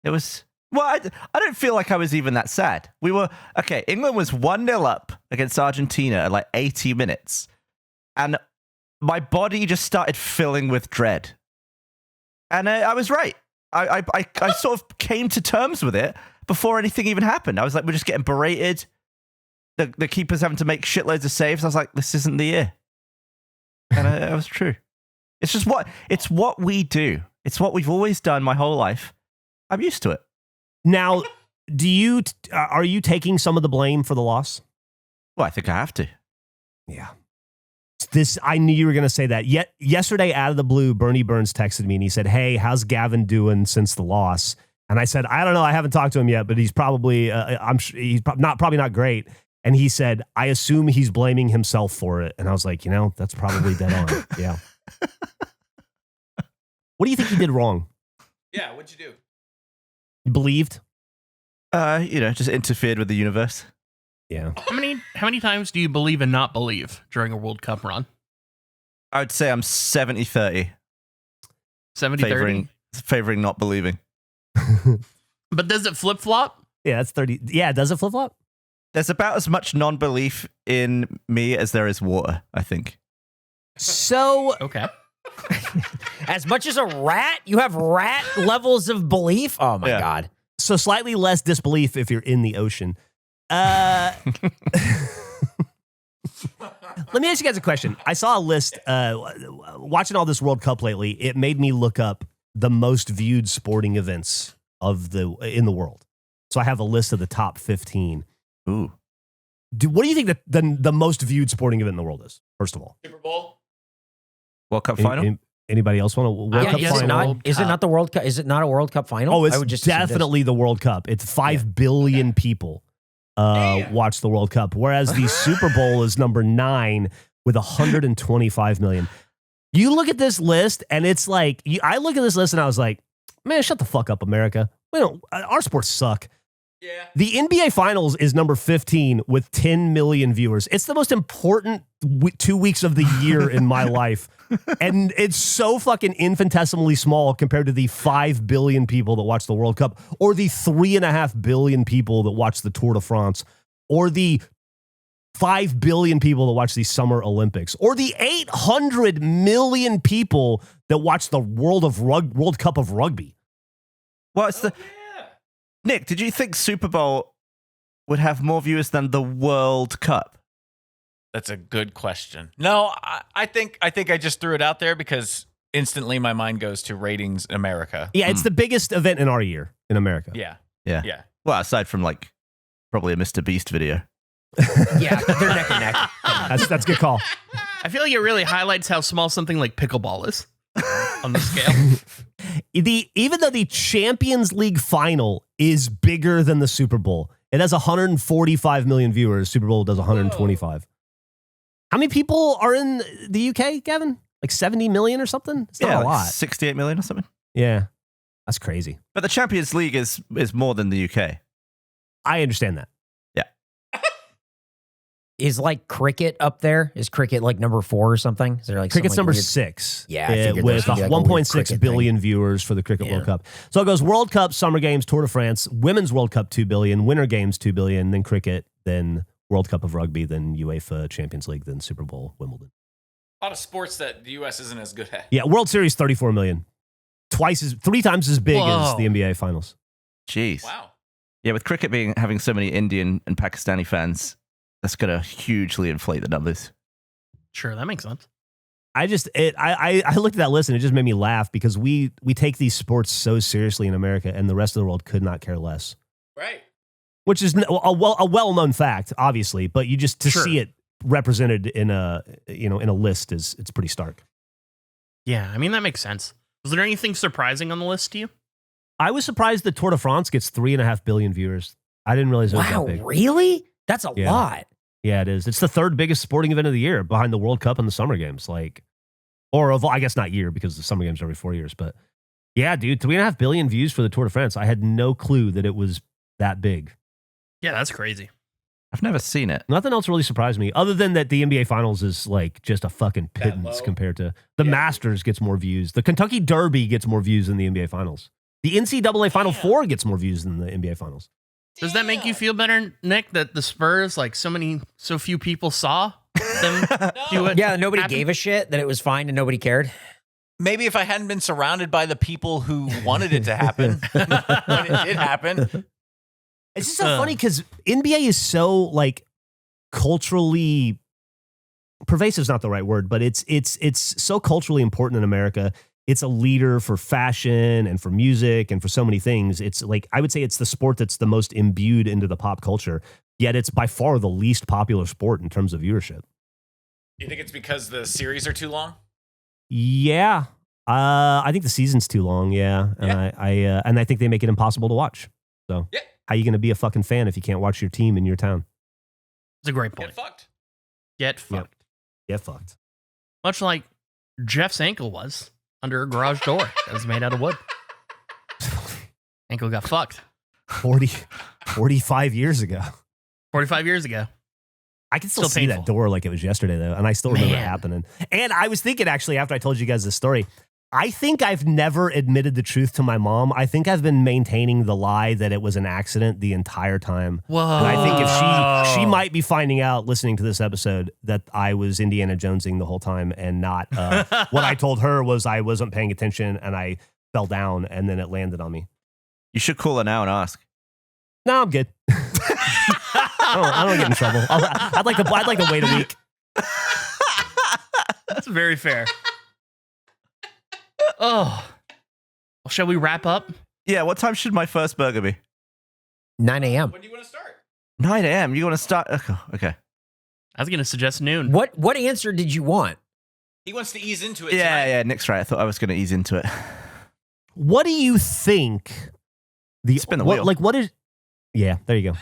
[SPEAKER 2] it was... Well, I don't feel like I was even that sad. England was 1-0 up against Argentina at like 80 minutes. And my body just started filling with dread. And I was right. I sort of came to terms with it before anything even happened. I was like, we're just getting berated. The keeper's having to make shitloads of saves. I was like, this isn't the year. And it was true. It's just what we do. It's what we've always done my whole life. I'm used to it.
[SPEAKER 1] Now, are you taking some of the blame for the loss?
[SPEAKER 2] Well, I think I have to.
[SPEAKER 1] Yeah. I knew you were going to say that. Yet yesterday, out of the blue, Bernie Burns texted me and he said, "Hey, how's Gavin doing since the loss?" And I said, "I don't know. I haven't talked to him yet, but he's probably, I'm sure he's probably not great." And he said, I assume he's blaming himself for it. And I was like, that's probably dead on. Yeah. What do you think he did wrong?
[SPEAKER 5] Yeah, what'd you do?
[SPEAKER 1] You believed?
[SPEAKER 2] Just interfered with the universe.
[SPEAKER 1] Yeah.
[SPEAKER 3] How many times do you believe and not believe during a World Cup run?
[SPEAKER 2] I would say I'm 70-30.
[SPEAKER 3] 70-30?
[SPEAKER 2] Favoring not believing.
[SPEAKER 3] But does it flip-flop?
[SPEAKER 1] Yeah, that's 30. Yeah, does it flip-flop?
[SPEAKER 2] There's about as much non-belief in me as there is water, I think.
[SPEAKER 1] So,
[SPEAKER 3] Okay.
[SPEAKER 4] As much as a rat, you have rat levels of belief. Oh my God.
[SPEAKER 1] so slightly less disbelief if you're in the ocean. Let me ask you guys a question. I saw a list, watching all this World Cup lately, it made me look up the most viewed sporting events in the world. So I have a list of the top 15.
[SPEAKER 2] Ooh.
[SPEAKER 1] What do you think the most viewed sporting event in the world is, first of all?
[SPEAKER 5] Super Bowl?
[SPEAKER 2] World Cup final?
[SPEAKER 1] Anybody else want a World Cup
[SPEAKER 3] yes,
[SPEAKER 1] final?
[SPEAKER 4] Is it not the World Cup? Is it not a World Cup final?
[SPEAKER 1] Oh,
[SPEAKER 4] I would
[SPEAKER 1] it's
[SPEAKER 4] just assume this.
[SPEAKER 1] definitely the World Cup. It's 5 billion people watch the World Cup, whereas the Super Bowl is number 9 with 125 million. You look at this list, and it's like, I look at this list, and I was like, man, shut the fuck up, America. Our sports suck.
[SPEAKER 5] Yeah.
[SPEAKER 1] The NBA Finals is number 15 with 10 million viewers. It's the most important 2 weeks of the year in my life. And it's so fucking infinitesimally small compared to the 5 billion people that watch the World Cup, or the 3.5 billion people that watch the Tour de France, or the 5 billion people that watch the Summer Olympics, or the 800 million people that watch the World Cup of Rugby.
[SPEAKER 2] Well, it's Nick, did you think Super Bowl would have more viewers than the World Cup?
[SPEAKER 5] That's a good question. No, I think I just threw it out there because instantly my mind goes to ratings in America.
[SPEAKER 1] Yeah, it's the biggest event in our year in America.
[SPEAKER 5] Yeah.
[SPEAKER 2] Yeah.
[SPEAKER 5] Yeah.
[SPEAKER 2] Well, aside from probably a Mr. Beast video.
[SPEAKER 4] Yeah, they're neck and neck.
[SPEAKER 1] That's a good call.
[SPEAKER 3] I feel like it really highlights how small something like pickleball is on the scale.
[SPEAKER 1] Even though the Champions League final is bigger than the Super Bowl, it has 145 million viewers. Super Bowl does 125. Whoa. How many people are in the UK, Gavin? Like 70 million or something? It's not a lot.
[SPEAKER 2] 68 million or something.
[SPEAKER 1] Yeah, that's crazy.
[SPEAKER 2] But the Champions League is more than the UK.
[SPEAKER 1] I understand that.
[SPEAKER 2] Yeah.
[SPEAKER 4] Is cricket up there? Is cricket number 4 or something? Is there
[SPEAKER 1] cricket's number
[SPEAKER 4] weird...
[SPEAKER 1] 6?
[SPEAKER 4] Yeah, I figured
[SPEAKER 1] with
[SPEAKER 4] there's gonna be
[SPEAKER 1] 1.6 billion viewers for the Cricket World Cup. So it goes World Cup, Summer Games, Tour de France, Women's World Cup 2 billion, Winter Games 2 billion, then cricket, then World Cup of Rugby, then UEFA Champions League, then Super Bowl, Wimbledon.
[SPEAKER 5] A lot of sports that the U.S. isn't as good at.
[SPEAKER 1] Yeah, World Series 34 million, 3 times as big as the NBA Finals.
[SPEAKER 2] Jeez.
[SPEAKER 5] Wow.
[SPEAKER 2] Yeah, with cricket having so many Indian and Pakistani fans, that's going to hugely inflate the numbers.
[SPEAKER 3] Sure, that makes sense.
[SPEAKER 1] I looked at that list and it just made me laugh because we take these sports so seriously in America, and the rest of the world could not care less.
[SPEAKER 5] Right.
[SPEAKER 1] Which is a well-known fact, obviously, but you just see it represented in a list it's pretty stark.
[SPEAKER 3] Yeah, I mean that makes sense. Was there anything surprising on the list to you?
[SPEAKER 1] I was surprised that Tour de France gets 3.5 billion viewers. I didn't realize it was that big.
[SPEAKER 4] Wow, really? That's a lot.
[SPEAKER 1] Yeah, it is. It's the 3rd biggest sporting event of the year behind the World Cup and the Summer Games. I guess not year because the Summer Games are every 4 years. But yeah, dude, 3.5 billion views for the Tour de France. I had no clue that it was that big.
[SPEAKER 3] Yeah, that's crazy.
[SPEAKER 2] I've never seen it.
[SPEAKER 1] Nothing else really surprised me other than that the NBA Finals is just a fucking pittance compared to the Masters gets more views. The Kentucky Derby gets more views than the NBA Finals. The NCAA Final Four gets more views than the NBA Finals.
[SPEAKER 3] Does that make you feel better, Nick, that the Spurs, so few people saw them do it?
[SPEAKER 4] Yeah, nobody gave a shit, that it was fine and nobody cared.
[SPEAKER 5] Maybe if I hadn't been surrounded by the people who wanted it to happen when it did happen.
[SPEAKER 1] It's just so funny because NBA is so culturally pervasive is not the right word, but it's so culturally important in America. It's a leader for fashion and for music and for so many things. It's I would say it's the sport that's the most imbued into the pop culture, yet it's by far the least popular sport in terms of viewership.
[SPEAKER 5] You think it's because the series are too long?
[SPEAKER 1] Yeah. I think the season's too long. Yeah. And I think they make it impossible to watch. So how are you going to be a fucking fan if you can't watch your team in your town?
[SPEAKER 3] It's a great point.
[SPEAKER 5] Get fucked.
[SPEAKER 3] Get fucked.
[SPEAKER 1] Get fucked.
[SPEAKER 3] Much like Jeff's ankle was under a garage door that was made out of wood. Ankle got fucked
[SPEAKER 1] 45 years ago.
[SPEAKER 3] 45 years ago.
[SPEAKER 1] I can still see
[SPEAKER 3] painful.
[SPEAKER 1] that door like it was yesterday, though. And I still remember it
[SPEAKER 3] Man.
[SPEAKER 1] happening. And I was thinking, actually, after I told you guys this story, I think I've never admitted the truth to my mom. I think I've been maintaining the lie that it was an accident the entire time.
[SPEAKER 3] Whoa.
[SPEAKER 1] And I think if she might be finding out, listening to this episode, that I was Indiana Jonesing the whole time and not what I told her was I wasn't paying attention and I fell down and then it landed on me.
[SPEAKER 2] You should call her now and ask.
[SPEAKER 1] No, I'm good. I don't get in trouble. I'd like to wait a week.
[SPEAKER 3] That's very fair. Oh. Well, shall we wrap up?
[SPEAKER 2] Yeah, what time should my first burger be?
[SPEAKER 4] 9 a.m.
[SPEAKER 5] When do you want to start?
[SPEAKER 2] 9 a.m. You want to start? Okay.
[SPEAKER 3] I was going to suggest noon.
[SPEAKER 4] What answer did you want?
[SPEAKER 5] He wants to ease into it.
[SPEAKER 2] Yeah,
[SPEAKER 5] tonight.
[SPEAKER 2] yeah. Nick's right. I thought I was going to ease into it.
[SPEAKER 1] What do you think?
[SPEAKER 2] Spin the wheel.
[SPEAKER 1] Like, what is? Yeah, there you go.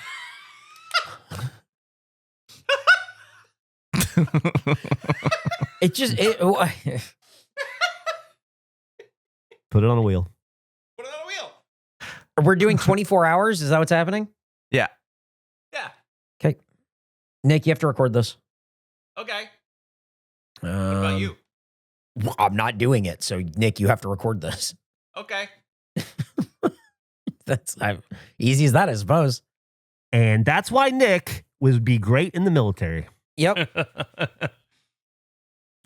[SPEAKER 1] Put it on a wheel.
[SPEAKER 5] Put it on a wheel.
[SPEAKER 4] We're doing 24 hours. Is that what's happening?
[SPEAKER 2] Yeah.
[SPEAKER 5] Yeah.
[SPEAKER 4] Okay. Nick, you have to record this.
[SPEAKER 5] Okay. What about you?
[SPEAKER 4] Well, I'm not doing it. So, Nick, you have to record this.
[SPEAKER 5] Okay.
[SPEAKER 4] That's easy as that, I suppose.
[SPEAKER 1] And that's why Nick would be great in the military.
[SPEAKER 4] Yep.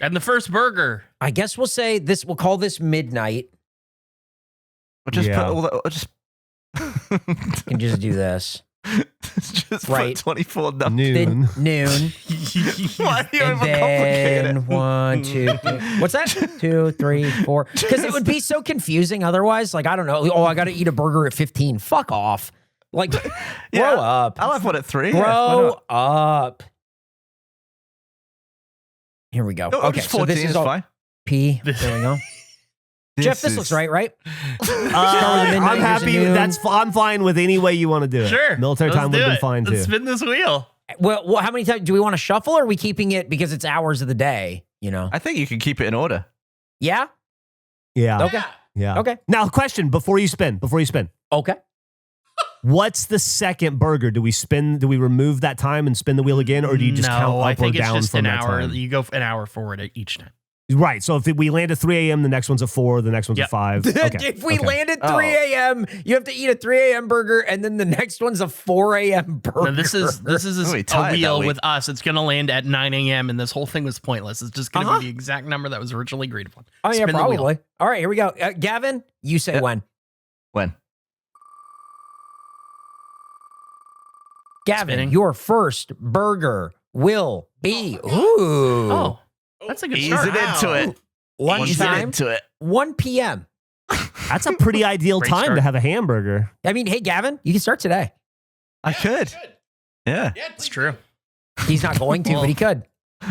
[SPEAKER 3] And the first burger.
[SPEAKER 4] I guess we'll say this. We'll call this midnight.
[SPEAKER 2] We'll just
[SPEAKER 1] Yeah.
[SPEAKER 2] put all the. Just.
[SPEAKER 4] And just do this.
[SPEAKER 2] Just
[SPEAKER 4] Right.
[SPEAKER 2] put 24 numbers.
[SPEAKER 1] Noon.
[SPEAKER 4] Noon.
[SPEAKER 2] Why do you
[SPEAKER 4] And
[SPEAKER 2] overcomplicate
[SPEAKER 4] then
[SPEAKER 2] it?
[SPEAKER 4] 1, 2, 3. What's that? 2, 3, 4. Because it would be so confusing otherwise. Like, I don't know. Oh, I got to eat a burger at 15. Fuck off. Like,
[SPEAKER 2] Yeah,
[SPEAKER 4] grow up.
[SPEAKER 2] I'll have one at 3. Yeah, why
[SPEAKER 4] Grow
[SPEAKER 2] not?
[SPEAKER 4] up. Here we go.
[SPEAKER 2] No,
[SPEAKER 4] Okay,
[SPEAKER 2] just
[SPEAKER 4] so
[SPEAKER 2] 14
[SPEAKER 4] this is
[SPEAKER 2] is
[SPEAKER 4] all
[SPEAKER 2] fine.
[SPEAKER 4] P. There we go. Jeff, this looks right?
[SPEAKER 1] I'm happy. I'm fine with any way you want to do it.
[SPEAKER 3] Sure.
[SPEAKER 1] Military
[SPEAKER 3] Let's
[SPEAKER 1] time
[SPEAKER 3] do
[SPEAKER 1] would have been
[SPEAKER 3] it.
[SPEAKER 1] fine too.
[SPEAKER 3] Let's spin this wheel.
[SPEAKER 4] Well, how many times do we want to shuffle, or are we keeping it because it's hours of the day? You know?
[SPEAKER 2] I think you can keep it in order.
[SPEAKER 4] Yeah.
[SPEAKER 1] Yeah.
[SPEAKER 4] Okay.
[SPEAKER 1] Yeah.
[SPEAKER 4] Okay.
[SPEAKER 1] Now, question before you spin.
[SPEAKER 4] Okay.
[SPEAKER 1] What's the second burger? Do we spin? Do we remove that time and spin the wheel again, or do you just count up
[SPEAKER 3] I think
[SPEAKER 1] or
[SPEAKER 3] it's
[SPEAKER 1] down
[SPEAKER 3] just
[SPEAKER 1] from
[SPEAKER 3] an
[SPEAKER 1] that
[SPEAKER 3] hour.
[SPEAKER 1] time?
[SPEAKER 3] You go an hour forward at each time.
[SPEAKER 1] Right. So if we land at 3 a.m., the next one's at 4, the next one's
[SPEAKER 3] Yep.
[SPEAKER 1] at 5. Okay.
[SPEAKER 4] If we
[SPEAKER 1] Okay.
[SPEAKER 4] land at 3 a.m., you have to eat a 3 a.m. burger, and then the next one's a 4 a.m. burger.
[SPEAKER 3] No, this is
[SPEAKER 2] We'll be
[SPEAKER 3] a
[SPEAKER 2] tired that
[SPEAKER 3] wheel
[SPEAKER 2] week.
[SPEAKER 3] with us. It's going to land at 9 a.m. and this whole thing was pointless. It's just going to
[SPEAKER 4] Uh-huh.
[SPEAKER 3] be the exact number that was originally agreed upon.
[SPEAKER 4] Oh, yeah,
[SPEAKER 3] Spin the wheel.
[SPEAKER 4] probably. All right, here we go. Gavin, you say
[SPEAKER 2] Yeah.
[SPEAKER 4] when.
[SPEAKER 2] When?
[SPEAKER 4] Gavin,
[SPEAKER 3] Spinning.
[SPEAKER 4] your first burger will be, ooh,
[SPEAKER 3] Oh, that's a good
[SPEAKER 2] Ease
[SPEAKER 3] start.
[SPEAKER 2] it into it. Ease it
[SPEAKER 4] lunchtime,
[SPEAKER 2] into it.
[SPEAKER 4] 1 p.m.
[SPEAKER 1] That's a pretty ideal
[SPEAKER 3] Great
[SPEAKER 1] time
[SPEAKER 3] start.
[SPEAKER 1] to have a hamburger.
[SPEAKER 4] I mean, hey, Gavin, you can start today.
[SPEAKER 2] I could. Yeah.
[SPEAKER 5] Yeah,
[SPEAKER 3] It's true.
[SPEAKER 4] He's not going to, but he could.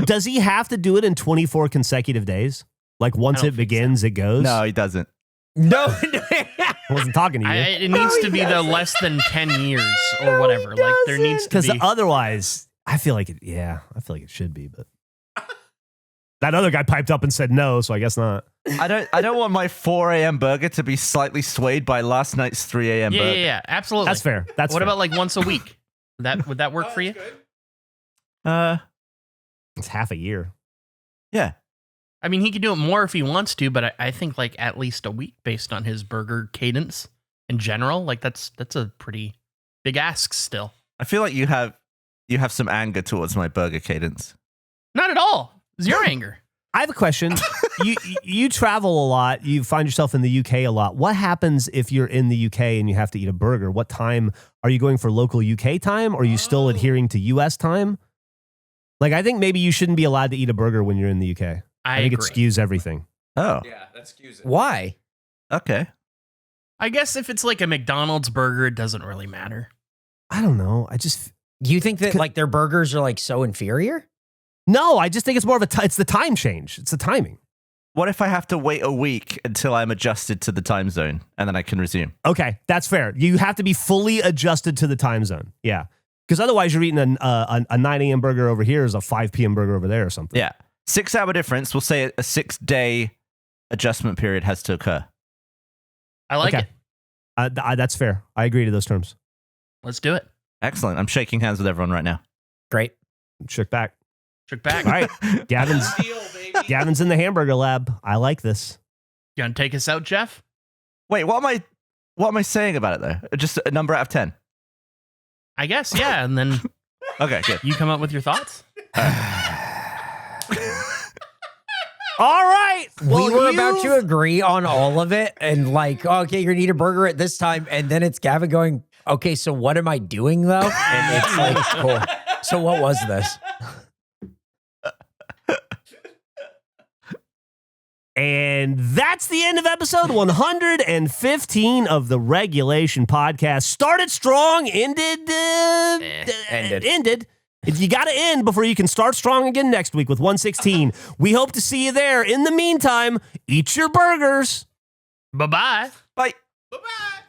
[SPEAKER 1] Does he have to do it in 24 consecutive days? Like once
[SPEAKER 3] I don't
[SPEAKER 1] it begins, it goes?
[SPEAKER 2] No, he doesn't.
[SPEAKER 4] No.
[SPEAKER 1] I wasn't talking to you.
[SPEAKER 3] It needs
[SPEAKER 4] he
[SPEAKER 3] to be the
[SPEAKER 4] doesn't.
[SPEAKER 3] less than 10 years or
[SPEAKER 4] No,
[SPEAKER 3] whatever.
[SPEAKER 4] he
[SPEAKER 3] Like there needs to
[SPEAKER 1] Because
[SPEAKER 3] be.
[SPEAKER 1] otherwise, I feel like it should be, but that other guy piped up and said no, so I guess not.
[SPEAKER 2] I don't want my 4 a.m. burger to be slightly swayed by last night's 3 a.m.
[SPEAKER 3] Yeah,
[SPEAKER 2] burger.
[SPEAKER 3] yeah, absolutely.
[SPEAKER 1] That's fair. That's
[SPEAKER 3] What
[SPEAKER 1] fair.
[SPEAKER 3] about like once a week? Would that work for you?
[SPEAKER 1] It's half a year.
[SPEAKER 2] Yeah.
[SPEAKER 3] I mean, he could do it more if he wants to, but I think like at least a week based on his burger cadence in general. Like that's a pretty big ask still.
[SPEAKER 2] I feel like you have some anger towards my burger cadence.
[SPEAKER 3] Not at all. It's your anger.
[SPEAKER 1] I have a question. You travel a lot. You find yourself in the UK a lot. What happens if you're in the UK and you have to eat a burger? What time are you going for? Local UK time? Or are you still adhering to US time? Like, I think maybe you shouldn't be allowed to eat a burger when you're in the UK. I think
[SPEAKER 3] agree.
[SPEAKER 1] it skews everything.
[SPEAKER 2] Oh,
[SPEAKER 5] Yeah, that skews it.
[SPEAKER 4] Why?
[SPEAKER 2] okay.
[SPEAKER 3] I guess if it's like a McDonald's burger, it doesn't really matter.
[SPEAKER 1] I don't know. I just
[SPEAKER 4] Do you think that like their burgers are like so inferior?
[SPEAKER 1] no. I just think it's more of it's the time change. It's the timing.
[SPEAKER 2] What if I have to wait a week until I'm adjusted to the time zone and then I can resume?
[SPEAKER 1] Okay, that's fair. You have to be fully adjusted to the time zone. Yeah. Because otherwise, you're eating a 9 a.m. burger over here is a 5 p.m. burger over there or something.
[SPEAKER 2] Yeah. 6 hour difference. We'll say a 6 day adjustment period has to occur.
[SPEAKER 3] I like
[SPEAKER 1] Okay.
[SPEAKER 3] it.
[SPEAKER 1] That's fair. I agree to those terms.
[SPEAKER 3] Let's do it.
[SPEAKER 2] Excellent. I'm shaking hands with everyone right now.
[SPEAKER 4] Great.
[SPEAKER 1] Shook back.
[SPEAKER 3] Trick back.
[SPEAKER 1] All right. Gavin's in the hamburger lab. I like this.
[SPEAKER 3] You gonna take us out, Geoff?
[SPEAKER 2] Wait, what am I saying about it though? Just a number out of 10.
[SPEAKER 3] I guess, yeah. And then
[SPEAKER 2] Okay, good.
[SPEAKER 3] you come up with your thoughts.
[SPEAKER 1] All right.
[SPEAKER 4] We were about to agree on all of it and like, okay, you're gonna eat a burger at this time. And then it's Gavin going, okay, so what am I doing though? And it's like, cool. So what was this?
[SPEAKER 1] And that's the end of episode 115 of the Regulation Podcast. Started strong, ended. Ended. You got to end before you can start strong again next week with 116. We hope to see you there. In the meantime, eat your burgers.
[SPEAKER 3] Bye-bye.
[SPEAKER 2] Bye.
[SPEAKER 3] Bye-bye.